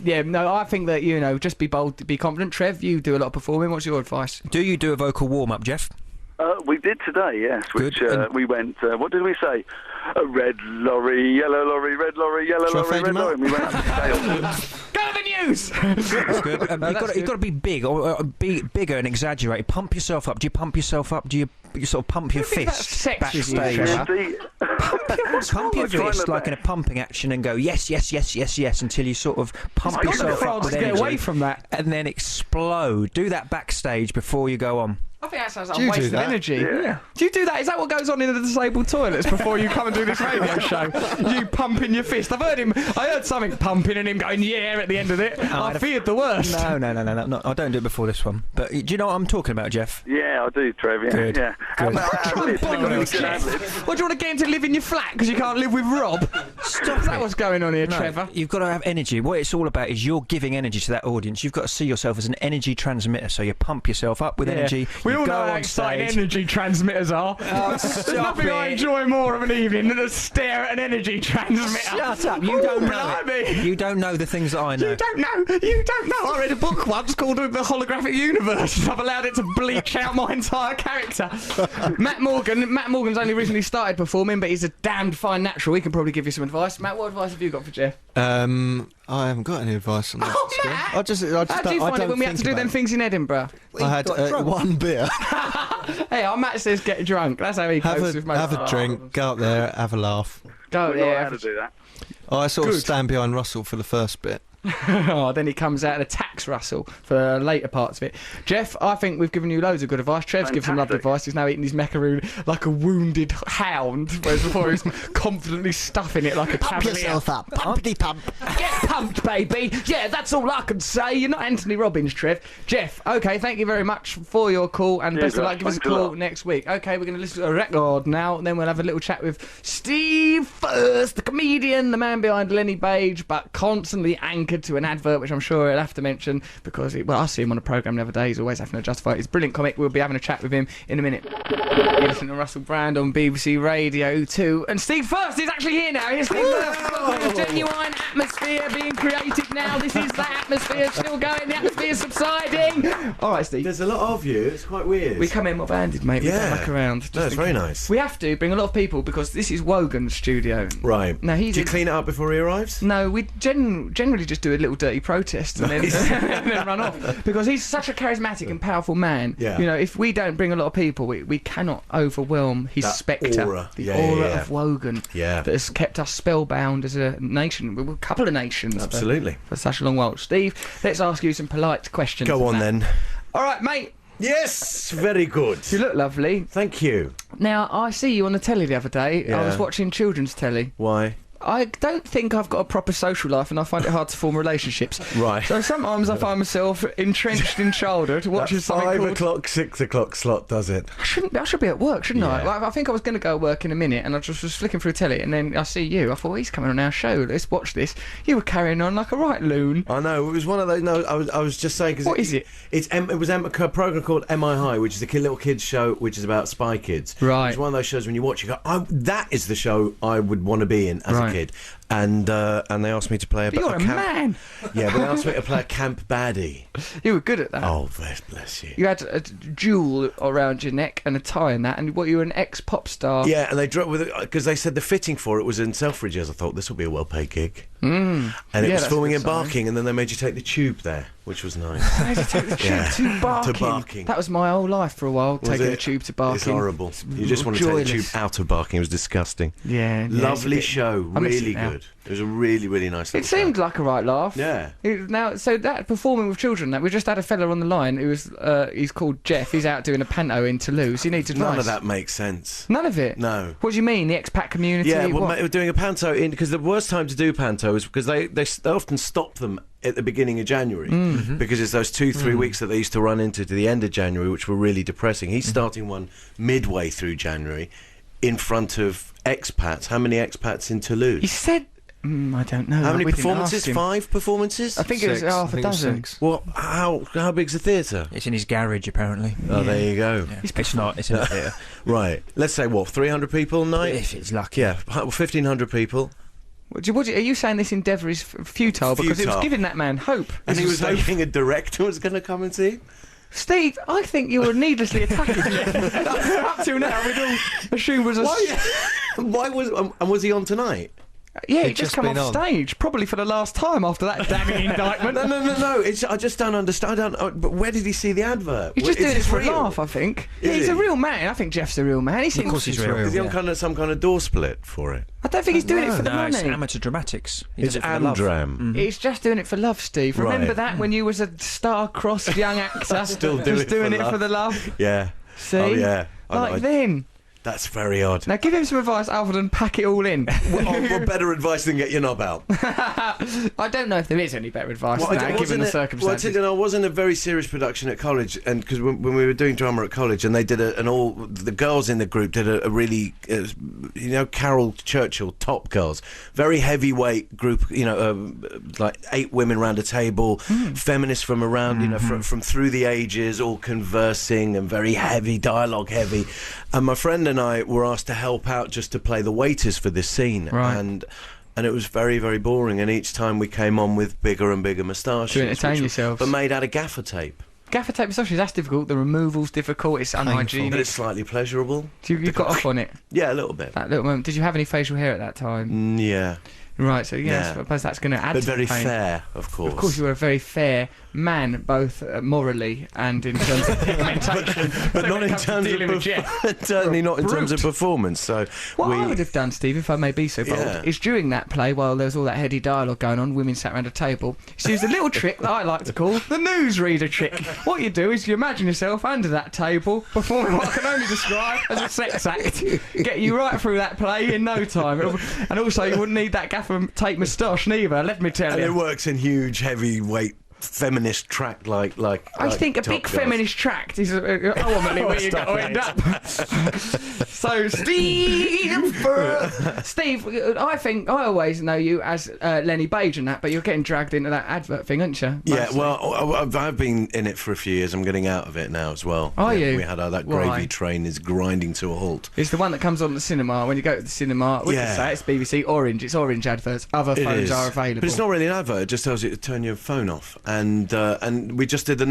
Yeah, no, I think that, just be bold, be confident. Trev, you do a lot of performing. What's your advice? Do you do a vocal warm-up, Jeff? We did today, yes. Which Good. And- we went. What did we say? A red lorry, yellow lorry, red lorry, yellow Shall I lorry, fade red him lorry. out? And we went up the scale. Go to the news! That's good. You've that's got to be big or be bigger and exaggerate. Pump yourself up. Do you pump yourself up? Do you sort of pump your think that's fist sexist, backstage? Trevor? See, Pump your I try my fist like in a best. pumping action and go yes, yes, yes, yes, yes until you sort of pump I've got yourself up France with to get energy away from that. and then explode. Do that backstage before you go on. I think that sounds like Do a you waste do of that? energy. Yeah. Do you do that? Is that what goes on in the disabled toilets before you come and do this radio show? You pumping your fist. I heard something pumping and him going, yeah, at the end of it. I feared the worst. No, I don't do it before this one. But do you know what I'm talking about, Jeff? yeah, I do, Trev. Yeah, Good, yeah. How good. about ad-libs? You've got any good ad-libs? What, do you want to get him to live in your flat because you can't live with Rob? Stop Is that what's going on here, No, Trevor? you've got to have energy. What it's all about is you're giving energy to that audience. You've got to see yourself as an energy transmitter. So you pump yourself up with energy. We you all go know how on exciting stage. energy transmitters are. There's nothing I it. enjoy more of an evening than to stare at an energy transmitter. Shut up! You don't know blimey. it. You don't know the things that I know. You don't know. I read a book once called The Holographic Universe. I've allowed it to bleach out my entire character. Matt Morgan's only recently started performing, but he's a damned fine natural. He can probably give you some advice. Matt, what advice have you got for Jeff? I haven't got any advice on that. Oh, still. Matt! I just How do you I find it don't when we had to think do them about things in Edinburgh? it. I had got drunk. one beer. Hey, our Matt says get drunk. That's how he copes with most have a drink, go up there, have a laugh. Go We know there. how to do that. I sort of Good. stand behind Russell for the first bit. Oh, then he comes out and attacks Russell for the later parts of it. Jeff, I think we've given you loads of good advice. Trev's given some lovely advice. He's now eating his macaroon like a wounded hound, whereas before he was confidently stuffing it like a Pump cavalier. yourself up. Pumpty pump. Get pumped, baby. Yeah, that's all I can say. You're not Anthony Robbins, Trev. Jeff, okay, thank you very much for your call, and best of luck. Give us a call next week. Okay, we're going to listen to a record now, and then we'll have a little chat with Steve First, the comedian, the man behind Lenny Page, but constantly anchored to an advert, which I'm sure he'll have to mention because, I see him on a programme the other day. He's always having to justify it. He's a brilliant comic. We'll be having a chat with him in a minute. You're listening to Russell Brand on BBC Radio 2. And Steve First is actually here now. Here's Steve First. Genuine atmosphere being created now. This is the atmosphere still going. The atmosphere's subsiding. All right, Steve. There's a lot of you. It's quite weird. We come in mob-handed, mate. We don't muck around. No, it's very nice. We have to bring a lot of people because this is Wogan's studio. Right. Now, Do you clean it up before he arrives? No, we generally just do a little dirty protest and, then, and then run off. Because he's such a charismatic and powerful man. Yeah. You know, if we don't bring a lot of people, we cannot overwhelm his That spectre. aura. The aura of Wogan. Yeah. That has kept us spellbound as a nation. We're a couple of nations. Absolutely. For such a long while. Steve, let's ask you some polite questions. Go on then. All right, mate. Yes, very good. You look lovely. Thank you. Now, I see you on the telly the other day. Yeah. I was watching children's telly. Why? I don't think I've got a proper social life and I find it hard to form relationships. Right. So sometimes I find myself entrenched in childhood watching that something 5 called... o'clock, 6 o'clock slot does it. I should be at work, shouldn't I? Yeah. Like, I think I was going to go to work in a minute and I just was flicking through telly and then I see you. I thought, well, he's coming on our show. Let's watch this. You were carrying on like a right loon. I know, it was one of those... No, I was just saying... Cause What is it? It was a program called MI High, which is a little kids show which is about spy kids. Right. It's one of those shows when you watch, you go, that is the show I would want to be in as a kid. And they asked me to play But you're a man. Yeah, but they asked me to play a camp baddie. You were good at that. Oh, bless you. You had a jewel around your neck and a tie in that, and you were an ex-pop star. Yeah, and they dropped with it because they said the fitting for it was in Selfridges. I thought this will be a well-paid gig. And it was filming in Barking, and then they made you take the tube there, which was nice. They had to take the tube to Barking. To Barking. That was my whole life for a while, taking the tube to Barking. It's horrible. You just want to take the tube out of Barking. It was disgusting. Yeah. Lovely show. Really good. It was a really, really nice It seemed like a right laugh. Yeah. So that performing with children, that we just had a fella on the line who was, he's called Jeff. He's out doing a panto in Toulouse. He needs advice. None of that makes sense. None of it? No. What do you mean, the expat community? Yeah, well, what? we're doing a panto in because the worst time to do panto is because they often stop them at the beginning of January because it's those 2-3 weeks that they used to run into to the end of January, which were really depressing. He's starting one midway through January in front of expats. How many expats in Toulouse? He said... I don't know. How many We didn't performances? ask him. 5 performances? I think it was half a dozen. Well, how big's the theatre? It's in his garage, apparently. Oh, there you go. Yeah. It's not. It's in a theatre. Right. Let's say, 300 people a night? If it's lucky. Yeah, 1,500 people. Are you saying this endeavour is futile? Because it was giving that man hope. And he was hoping a director was going to come and see him? Steve, I think you were needlessly attacking him. Up till now, we'd all assumed was a... Why was he on tonight? Yeah, he'd just come off stage, probably for the last time after that damning indictment. No. I just don't understand. But where did he see the advert? He's just doing it for a laugh, I think. Yeah, he's a real man. I think Jeff's a real man. He seems of course he's real. Is he on some kind of door split for it? I don't think he's doing it for the money. It's amateur dramatics. It's Amdram. He's just doing it for love, Steve. Remember that when you was a star-crossed young actor? Still just doing it for the love? Yeah. See? Oh, yeah. Like then. That's very odd. Now give him some advice other than pack it all in. Well, better advice than get your knob out. I don't know if there is any better advice than that, given the circumstances. I was in a very serious production at college, and because when we were doing drama at college, and they did the girls in the group did a really, Carol Churchill, Top Girls, very heavyweight group, like 8 women around a table, feminists from around, from through the ages, all conversing and very heavy, dialogue heavy. And my friend and I were asked to help out just to play the waiters for this scene, and it was very, very boring. And each time we came on with bigger and bigger moustaches to entertain yourselves, but made out of gaffer tape. Gaffer tape moustaches, that's difficult. The removal's difficult. It's unhygienic. But it's slightly pleasurable. You got off on it. Yeah, a little bit. That little moment. Did you have any facial hair at that time? Yeah. Right, so I suppose that's going to add but to very the pain. fair, of course. Of course, you were a very fair man, both morally and in terms of pigmentation. but So not when it in comes to terms dealing with of Jeff, certainly not in terms of brute. performance. So What I would have done, Steve, if I may be so bold, Yeah. is during that play, while there was all that heady dialogue going on, women sat around a table, she used a little trick that I like to call the newsreader trick. What you do is you imagine yourself under that table, performing what I can only describe as a sex act, get you right through that play in no time. And also, you wouldn't need that gaffer tape moustache neither, let me tell and you. it works in huge, heavyweight feminist track like I think a big Top Gun. feminist tract is ultimately where you're going to end up. So, Steve, I always know you as Lenny Beige and that, but you're getting dragged into that advert thing, aren't you? Yeah, mostly? well, I've been in it for a few years. I'm getting out of it now as well. Are Yeah, you? We had that Why? gravy train is grinding to a halt. It's the one that comes on the cinema when you go to the cinema. We can Yeah. say it's BBC Orange. It's Orange adverts. Other It phones is. are available. But it's not really an advert. It just tells you to turn your phone off. And we just did the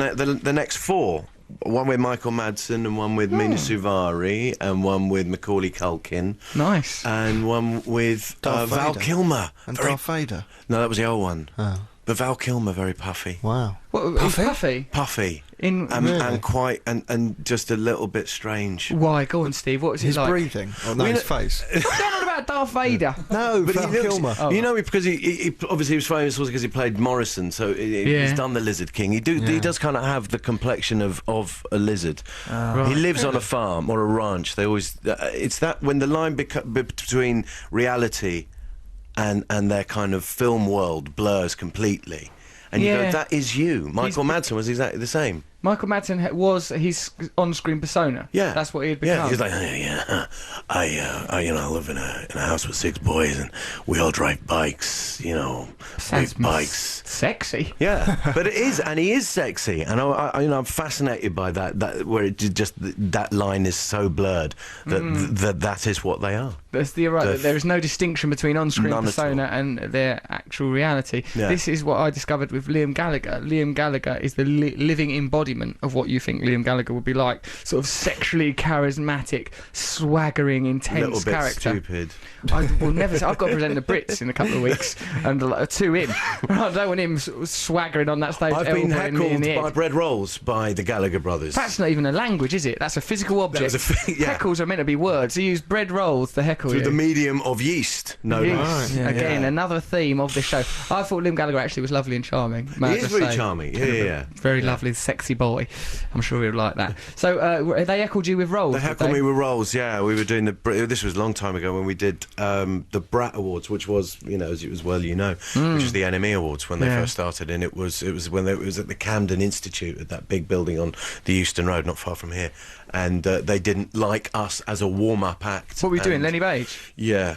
next 4. One with Michael Madsen and one with Mina Suvari and one with Macaulay Culkin Nice. and one with Darth Val Vader. Kilmer. And Very- Darth Vader. No, that was the old one. Oh. But Val Kilmer, very puffy. Wow. What, Puffy? Puffy? Puffy. In Really? And quite, and just a little bit strange. Why? Go on, Steve. What is he His like? breathing. Oh, no, We his know- face. Don't know about Darth Vader. No, But Val he looks, Kilmer. Oh. you know, because he obviously he was famous also because he played Morrison, so Yeah. he's done the Lizard King. He does kind of have the complexion of a lizard. Right. He lives on a farm or a ranch. They always it's that when the line between reality and their kind of film world blurs completely, and you Yeah. go, that is you. Michael Madsen was exactly the same. Michael Madsen was his on-screen persona. Yeah, That's what he had become. Yeah, he's like, I live in a house with 6 boys, and we all drive bikes, Sounds big bikes. sexy. Yeah, but it is, and he is sexy, and I'm fascinated by that where it just that line is so blurred that that is what they are. You're right, that there is no distinction between on-screen None at persona and their actual reality. Yeah. This is what I discovered with Liam Gallagher. Liam Gallagher is the living embodiment of what you think Liam Gallagher would be like. Sort of sexually charismatic, swaggering, intense Little bit character. stupid. I will never say. I've got to present the Brits in a couple of weeks, and 2 in. I don't want him sort of swaggering on that stage. I've been elbowing me in heckled the by head. bread rolls by the Gallagher brothers. That's not even a language, is it? That's a physical object. was yeah. Heckles are meant to be words. He used bread rolls to heckle Through you. the medium of yeast, no Yes. less. Right. Again, another theme of this show. I thought Liam Gallagher actually was lovely and charming. may I He is just really say. charming. Yeah. Very lovely, sexy boy. I'm sure he'd like that. So they heckled you with roles. They did heckled me with roles, yeah. We were doing this was a long time ago when we did the Brat Awards, which was, as it was which was the NME Awards when they Yeah. first started, and it was when it was at the Camden Institute at that big building on the Euston Road, not far from here, and they didn't like us as a warm-up act. What were you doing, and- Lenny Beige? Yeah.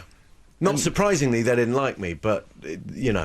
Not surprisingly, they didn't like me, but Because and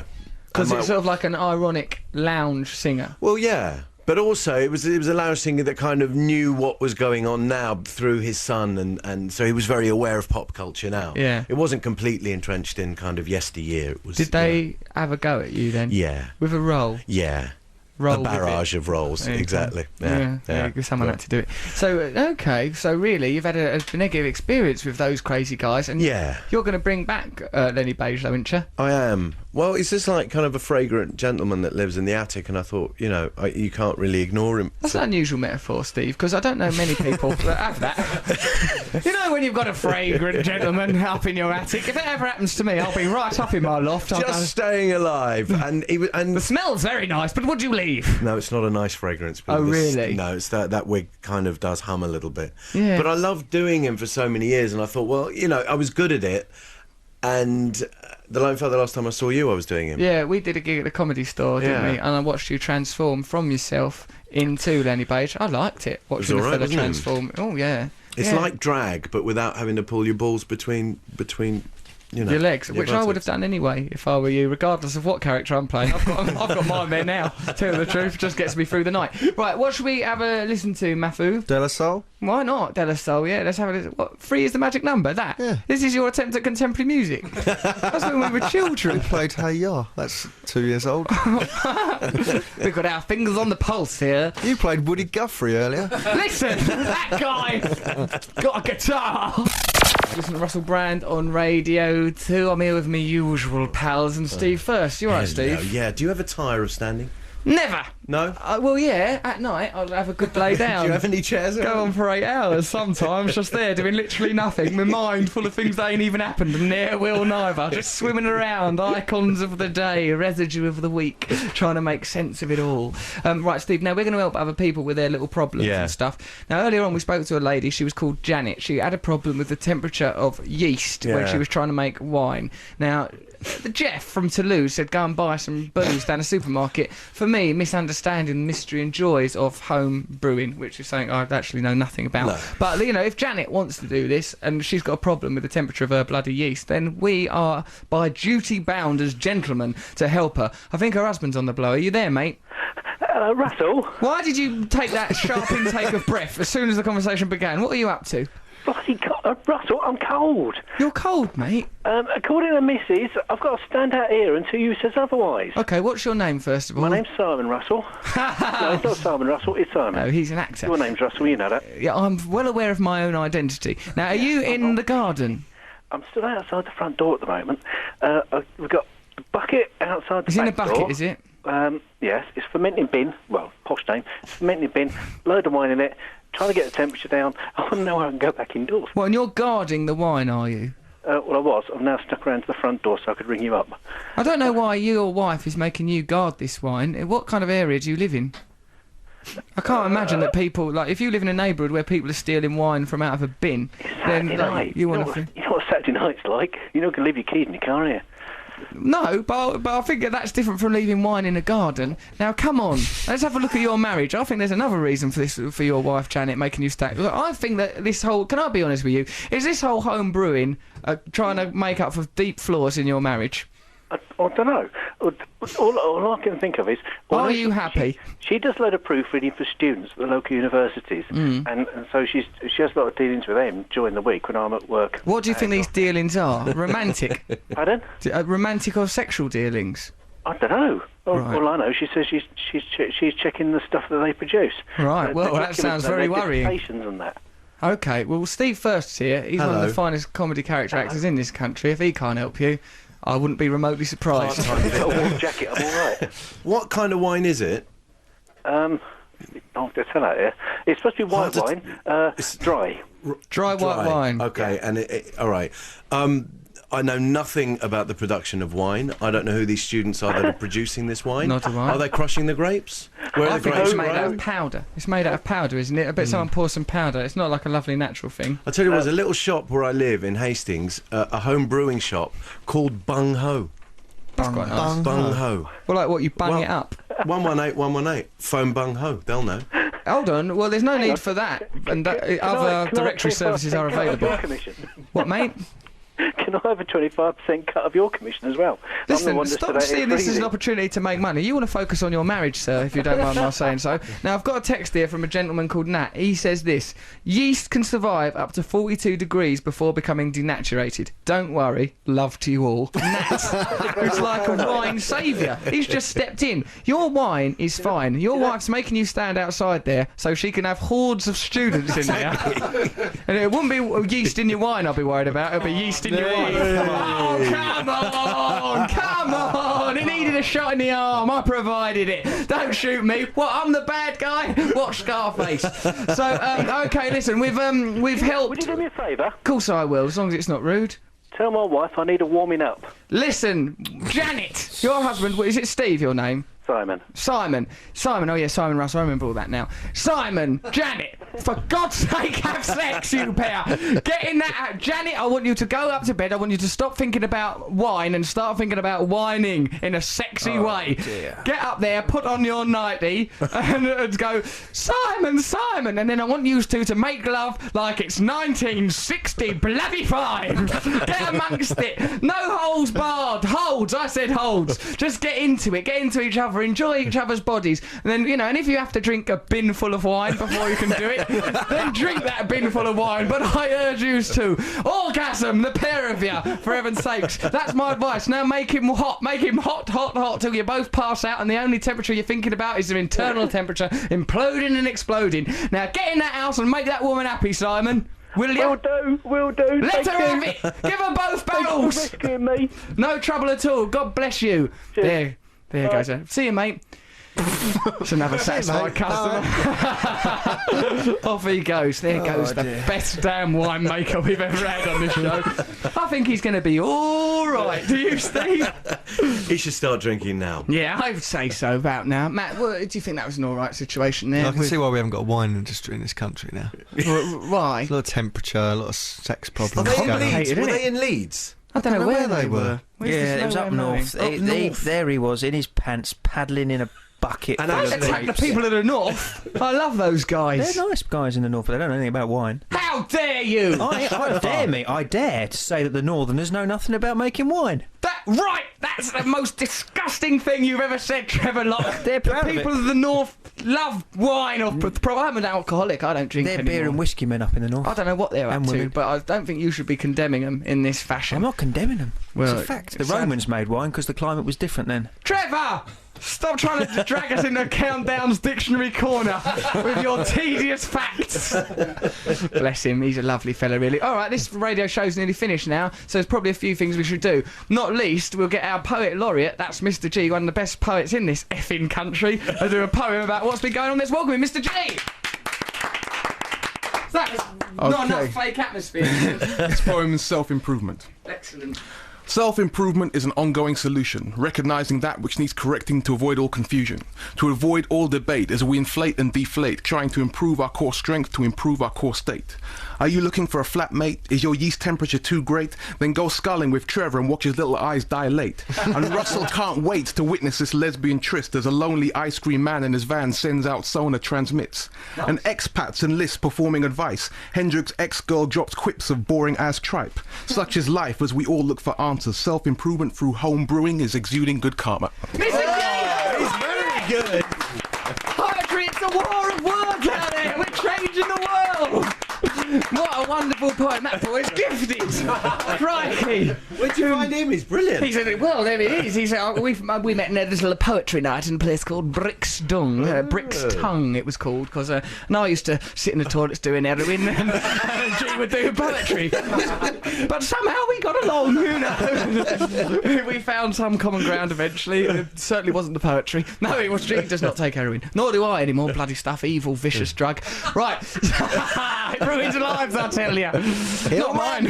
it's my- sort of like an ironic lounge singer. Well, yeah. But also, it was a lounge singer that kind of knew what was going on now through his son, and so he was very aware of pop culture now. Yeah. It wasn't completely entrenched in kind of yesteryear. It was. Did they have a go at you then? Yeah. With a role? Yeah. Roll a with barrage it. of roles, There you go. exactly. Yeah, someone had to do it. So, okay, so really, you've had a negative experience with those crazy guys, and Yeah. you're going to bring back Lenny Beige, though, aren't you? I am. Well, he's just like kind of a fragrant gentleman that lives in the attic, and I thought, you can't really ignore him. That's an unusual metaphor, Steve, because I don't know many people that have that. You know, when you've got a fragrant gentleman up in your attic, if it ever happens to me, I'll be right up in my loft. I'll go, Just staying alive, and he was, and the smell's very nice, but would you leave? no, it's not a nice fragrance. But Oh, really? No, it's that wig kind of does hum a little bit. Yeah. But I loved doing him for so many years, and I thought, well, I was good at it. And the last time I saw you, I was doing him. Yeah, we did a gig at the Comedy Store, didn't Yeah. we? And I watched you transform from yourself into Lenny Beige. I liked it, watching all a right, fella wasn't it? transform. Oh, yeah. It's Yeah. like drag, but without having to pull your balls between your legs, which I would have done anyway if I were you, regardless of what character I'm playing. I've got mine there now. Tell you the truth, just gets me through the night. Right, what should we have a listen to, Mafu? De La Soul? Why not, De La Soul? Yeah, let's have a listen. What, 3 is the magic number? That? Yeah. This is your attempt at contemporary music. That's when we were children. Played Hey Ya. That's 2 years old. We've got our fingers on the pulse here. You played Woody Guthrie earlier. Listen, that guy got a guitar. Listen to Russell Brand on Radio 2. I'm here with my usual pals and Steve first. You alright, Hello. Steve? Yeah. Do you ever tire of standing? Never. No? Well, yeah, at night I'll have a good lay down. Do you have any chairs? Go on for 8 hours sometimes, just there doing literally nothing. My mind full of things that ain't even happened, and ne'er will neither. Just swimming around, icons of the day, residue of the week, trying to make sense of it all. Right, Steve, now we're going to help other people with their little problems and stuff. Now, earlier on we spoke to a lady, she was called Janet. She had a problem with the temperature of yeast when she was trying to make wine. Now, Jeff from Toulouse said go and buy some booze down a supermarket. For me, misunderstanding the mystery and joys of home brewing, which is something I actually know nothing about. No. But, you know, if Janet wants to do this and she's got a problem with the temperature of her bloody yeast, then we are by duty bound as gentlemen to help her. I think her husband's on the blower. Are you there, mate? Hello, Russell. Why did you take that sharp intake of breath as soon as the conversation began? What are you up to? Bloody Russell, I'm cold. You're cold, mate. According to Mrs., I've got a standout ear until you says otherwise. Okay, what's your name, first of all? My name's Simon Russell. No, it's not Simon Russell, it's Simon. No, he's an actor. Your name's Russell, you know that. Yeah, I'm well aware of my own identity. Now, are you in the garden? I'm still outside the front door at the moment. We've got a bucket outside the It's back in a bucket, door. is it? Yes, it's fermenting bin. Well, posh name. It's fermenting bin, load of wine in it, trying to get the temperature down. I want to know how I can go back indoors. Well, and you're guarding the wine, are you? Well, I was. I'm now stuck around to the front door so I could ring you up. I don't know why your wife is making you guard this wine. What kind of area do you live in? I can't imagine that people, like, if you live in a neighbourhood where people are stealing wine from out of a bin, then Saturday like, night. you want to... You know what Saturday night's like? You're not going to leave your keys in your car, are you? No, but I think that's different from leaving wine in a garden. Now, come on, let's have a look at your marriage. I think there's another reason for this, for your wife, Janet, making you stay. Look, I think that this whole... Can I be honest with you? Is this whole home brewing trying to make up for deep flaws in your marriage? I don't know. All I can think of is... Are you happy? She does a load of proofreading for students at the local universities, and so she has a lot of dealings with them during the week when I'm at work. What do you think these dealings are? Romantic? Pardon? Romantic or sexual dealings? I don't know. Right. All I know, she says she's checking the stuff that they produce. Right, well, The that sounds documents very and their worrying. dictations and that. Okay, well, Steve First's here. He's one of Hello. the finest comedy character actors in this country. If he can't help you, I wouldn't be remotely surprised. I've got a warm jacket, I'm all right. What kind of wine is it? I'll just tell out here. It's supposed to be white wine, dry. Dry white wine. Okay, and all right. I know nothing about the production of wine. I don't know who these students are that are producing this wine. Not do I. Are they crushing the grapes? Where I are the think grapes it's made out of grown? powder. It's made out of powder, isn't it? I bet someone pours some powder. It's not like a lovely natural thing. I tell you what, there's a little shop where I live in Hastings, a home brewing shop called Bung Ho. That's quite nice. Bung Ho. Well, like what, you bung Well- it up? 118. Phone Bung Ho. They'll know. Hold on. Well, there's no need for that. And other directory services are available. What, mate? Can I have a 25% cut of your commission as well? I'm the Listen, one that stop stood out here seeing this as an freezing. opportunity to make money. You want to focus on your marriage, sir, if you don't mind my saying so. Now, I've got a text here from a gentleman called Nat. He says this: yeast can survive up to 42 degrees before becoming denaturated. Don't worry. Love to you all. Nat, who's like a wine saviour. He's just stepped in. Your wine is fine. Your wife's making you stand outside there so she can have hordes of students in there. And it wouldn't be yeast in your wine I'll be worried about. It'll be yeast in your wine. Oh, come on! Come on! He needed a shot in the arm. I provided it. Don't shoot me. What? I'm the bad guy? Watch Scarface. So, okay, listen. We've Would helped. you do me a favour? Of course I will, as long as it's not rude. Tell my wife I need a warming up. Listen, Janet, your husband. Is it Steve? Your name? Simon. Simon, oh yeah, Simon Russell, I remember all that now. Simon, Janet, for God's sake, have sex, you pair. Get in that out. Janet, I want you to go up to bed. I want you to stop thinking about wine and start thinking about whining in a sexy way. Dear. Get up there, put on your nightie, and go, Simon, Simon, and then I want you two to make love like it's 1960 bloody fine. Get amongst it. No holds barred. Holds, I said holds. Just get into it. Get into each other. Enjoy each other's bodies. And then, you know, and if you have to drink a bin full of wine before you can do it, then drink that bin full of wine. But I urge you to. Orgasm, the pair of you, for heaven's sakes. That's my advice. Now make him hot. Make him hot, hot, hot, till you both pass out and the only temperature you're thinking about is the internal temperature, imploding and exploding. Now get in that house and make that woman happy, Simon. Will you? Will do. Let Thank her you. have it. Give her both Thank you for barrels. rescuing me. No trouble at all. God bless you. Cheers. There you go, sir. See you, mate. It's another satisfied customer. Off he goes. There goes the best damn winemaker we've ever had on this show. I think he's going to be all right. Do you, Steve? He should start drinking now. Yeah, I would say so about now. Matt, do you think that was an all right situation there? I can see why we haven't got a wine industry in this country now. Why? A lot of temperature, a lot of sex Were problems. they in going on. Leeds? Isn't Were it? they in Leeds? I don't know where they were. Where's Yeah, this it was nowhere up knowing? north. Up north. There he was in his pants, paddling in a bucket. And full I of Attack the grapes. people of the north. I love those guys. They're nice guys in the north, but they don't know anything about wine. How dare you? I dare to say that the northerners know nothing about making wine. That's the most disgusting thing you've ever said, Trevor Locke. They're The proud of people it. of the north love wine. I'm an alcoholic. I don't drink They're anymore. beer and whiskey men up in the north. I don't know what they're up And to, women. but I don't think you should be condemning them in this fashion. I'm not condemning them. Well, it's a fact. The it's sad. Romans made wine because the climate was different then. Trevor! Stop trying to drag us into Countdown's dictionary corner with your tedious facts. Bless him, he's a lovely fella, really. All right, this radio show's nearly finished now, so there's probably a few things we should do. Not least, we'll get our poet laureate, that's Mr. G, one of the best poets in this effing country, to do a poem about what's been going on. Let's welcome him, Mr. G! That's not enough fake atmosphere. This poem is self-improvement. Excellent. Self-improvement is an ongoing solution, recognizing that which needs correcting to avoid all confusion, to avoid all debate as we inflate and deflate, trying to improve our core strength to improve our core state. Are you looking for a flatmate? Is your yeast temperature too great? Then go sculling with Trevor and watch his little eyes dilate. And Russell can't wait to witness this lesbian tryst as a lonely ice cream man in his van sends out Sona transmits. And expats enlist performing advice. Hendrix ex-girl drops quips of boring as tripe. Such is life as we all look for answers. Self-improvement through home brewing is exuding good karma. Mr. G! He's very good. Poetry, it's a war of words out there. We're changing the world. What a wonderful poem. That boy's gifted. Crikey. Where'd you find him? He's brilliant. He said, well, there he is. He said, we met in a little poetry night in a place called Brick's Tongue, it was called, because and I used to sit in the toilets doing heroin and G would do poetry. But somehow we got along, you know. We found some common ground eventually. It certainly wasn't the poetry. No, it was G does not take heroin. Nor do I anymore. Bloody stuff. Evil, vicious drug. Right. It ruins lives, I tell you. Not mine.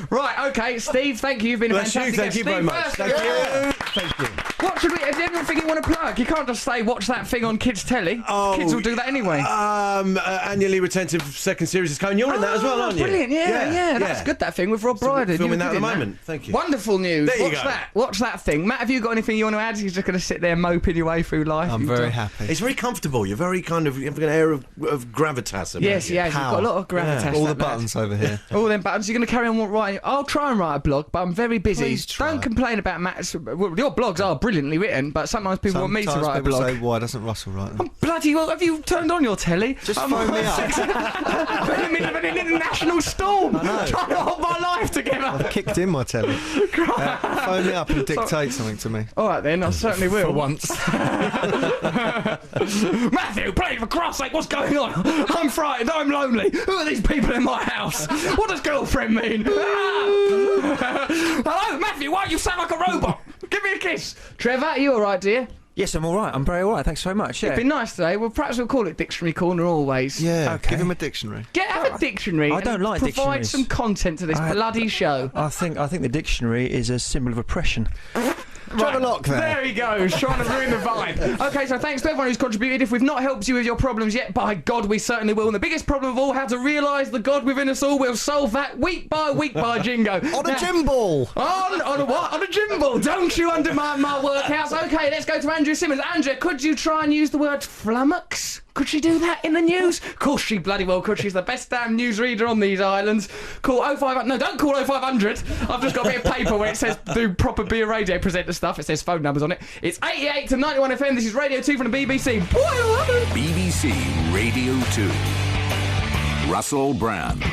Right, okay, Steve, thank you. You've been a Bless fantastic you, thank guest. you very Steve much. First. Thank you. Thank you. What should we... Is there anything you want to plug? You can't just say, watch that thing on Kids Telly. Oh, Kids will do that anyway. Annually retentive second series is coming. You're in that as well, aren't you? Brilliant, yeah. That's good, that thing with Rob Brydon. Filming You that at did the in moment. Thank you. Wonderful news. There you go. Watch that thing. Matt, have you got anything you want to add? You're just going to sit there moping your way through life. I'm You've very done- happy. It's very comfortable. You're very kind of, you have an air of gravitas about Yes, you. he has. You've got a lot of gravitas. All that the lad. buttons over here. All them buttons. You're going to carry on writing. I'll try and write a blog, but I'm very busy. Please try. Don't complain about Matt's. Well, your blogs are brilliantly written, but sometimes people want me to Sometimes write a people blog. say, why doesn't Russell write them? Bloody well, have you turned on your telly? Just phone me up. I'm in the middle of an international storm. know. Trying to hold my life together. I've kicked in my telly. Phone me up and dictate something to me. All right then, I certainly will. For once. Matthew, please, for Christ's sake, what's going on? I'm frightened, I'm lonely. Who are these people in my house? What does girlfriend mean? Hello, Matthew, why you sound like a robot? Give me a kiss. Trevor, are you all right, dear? Yes, I'm all right. I'm very all right. Thanks very much. Yeah. It's been nice today. Well, perhaps we'll call it Dictionary Corner always. Yeah, Okay. give him a dictionary. Have a dictionary. I don't and like provide dictionaries. some content to this bloody show. I think the dictionary is a symbol of oppression. Trevor Locke there. There he goes, trying to ruin the vibe. Okay, so thanks to everyone who's contributed. If we've not helped you with your problems yet, by God, we certainly will. And the biggest problem of all, how to realise the God within us all, we'll solve that week by Jingo. On a gym ball. On a what? On a gym ball. Don't you undermine my workouts. Okay, let's go to Andrea Simmons. Andrea, could you try and use the word flummox? Could she do that in the news? Of course she bloody well could. She's the best damn newsreader on these islands. Call 0500. No, don't call 0500. I've just got a bit of paper where it says do proper beer radio presenter stuff. It says phone numbers on it. It's 88 to 91 FM. This is Radio 2 from the BBC. BBC Radio 2. Russell Brand.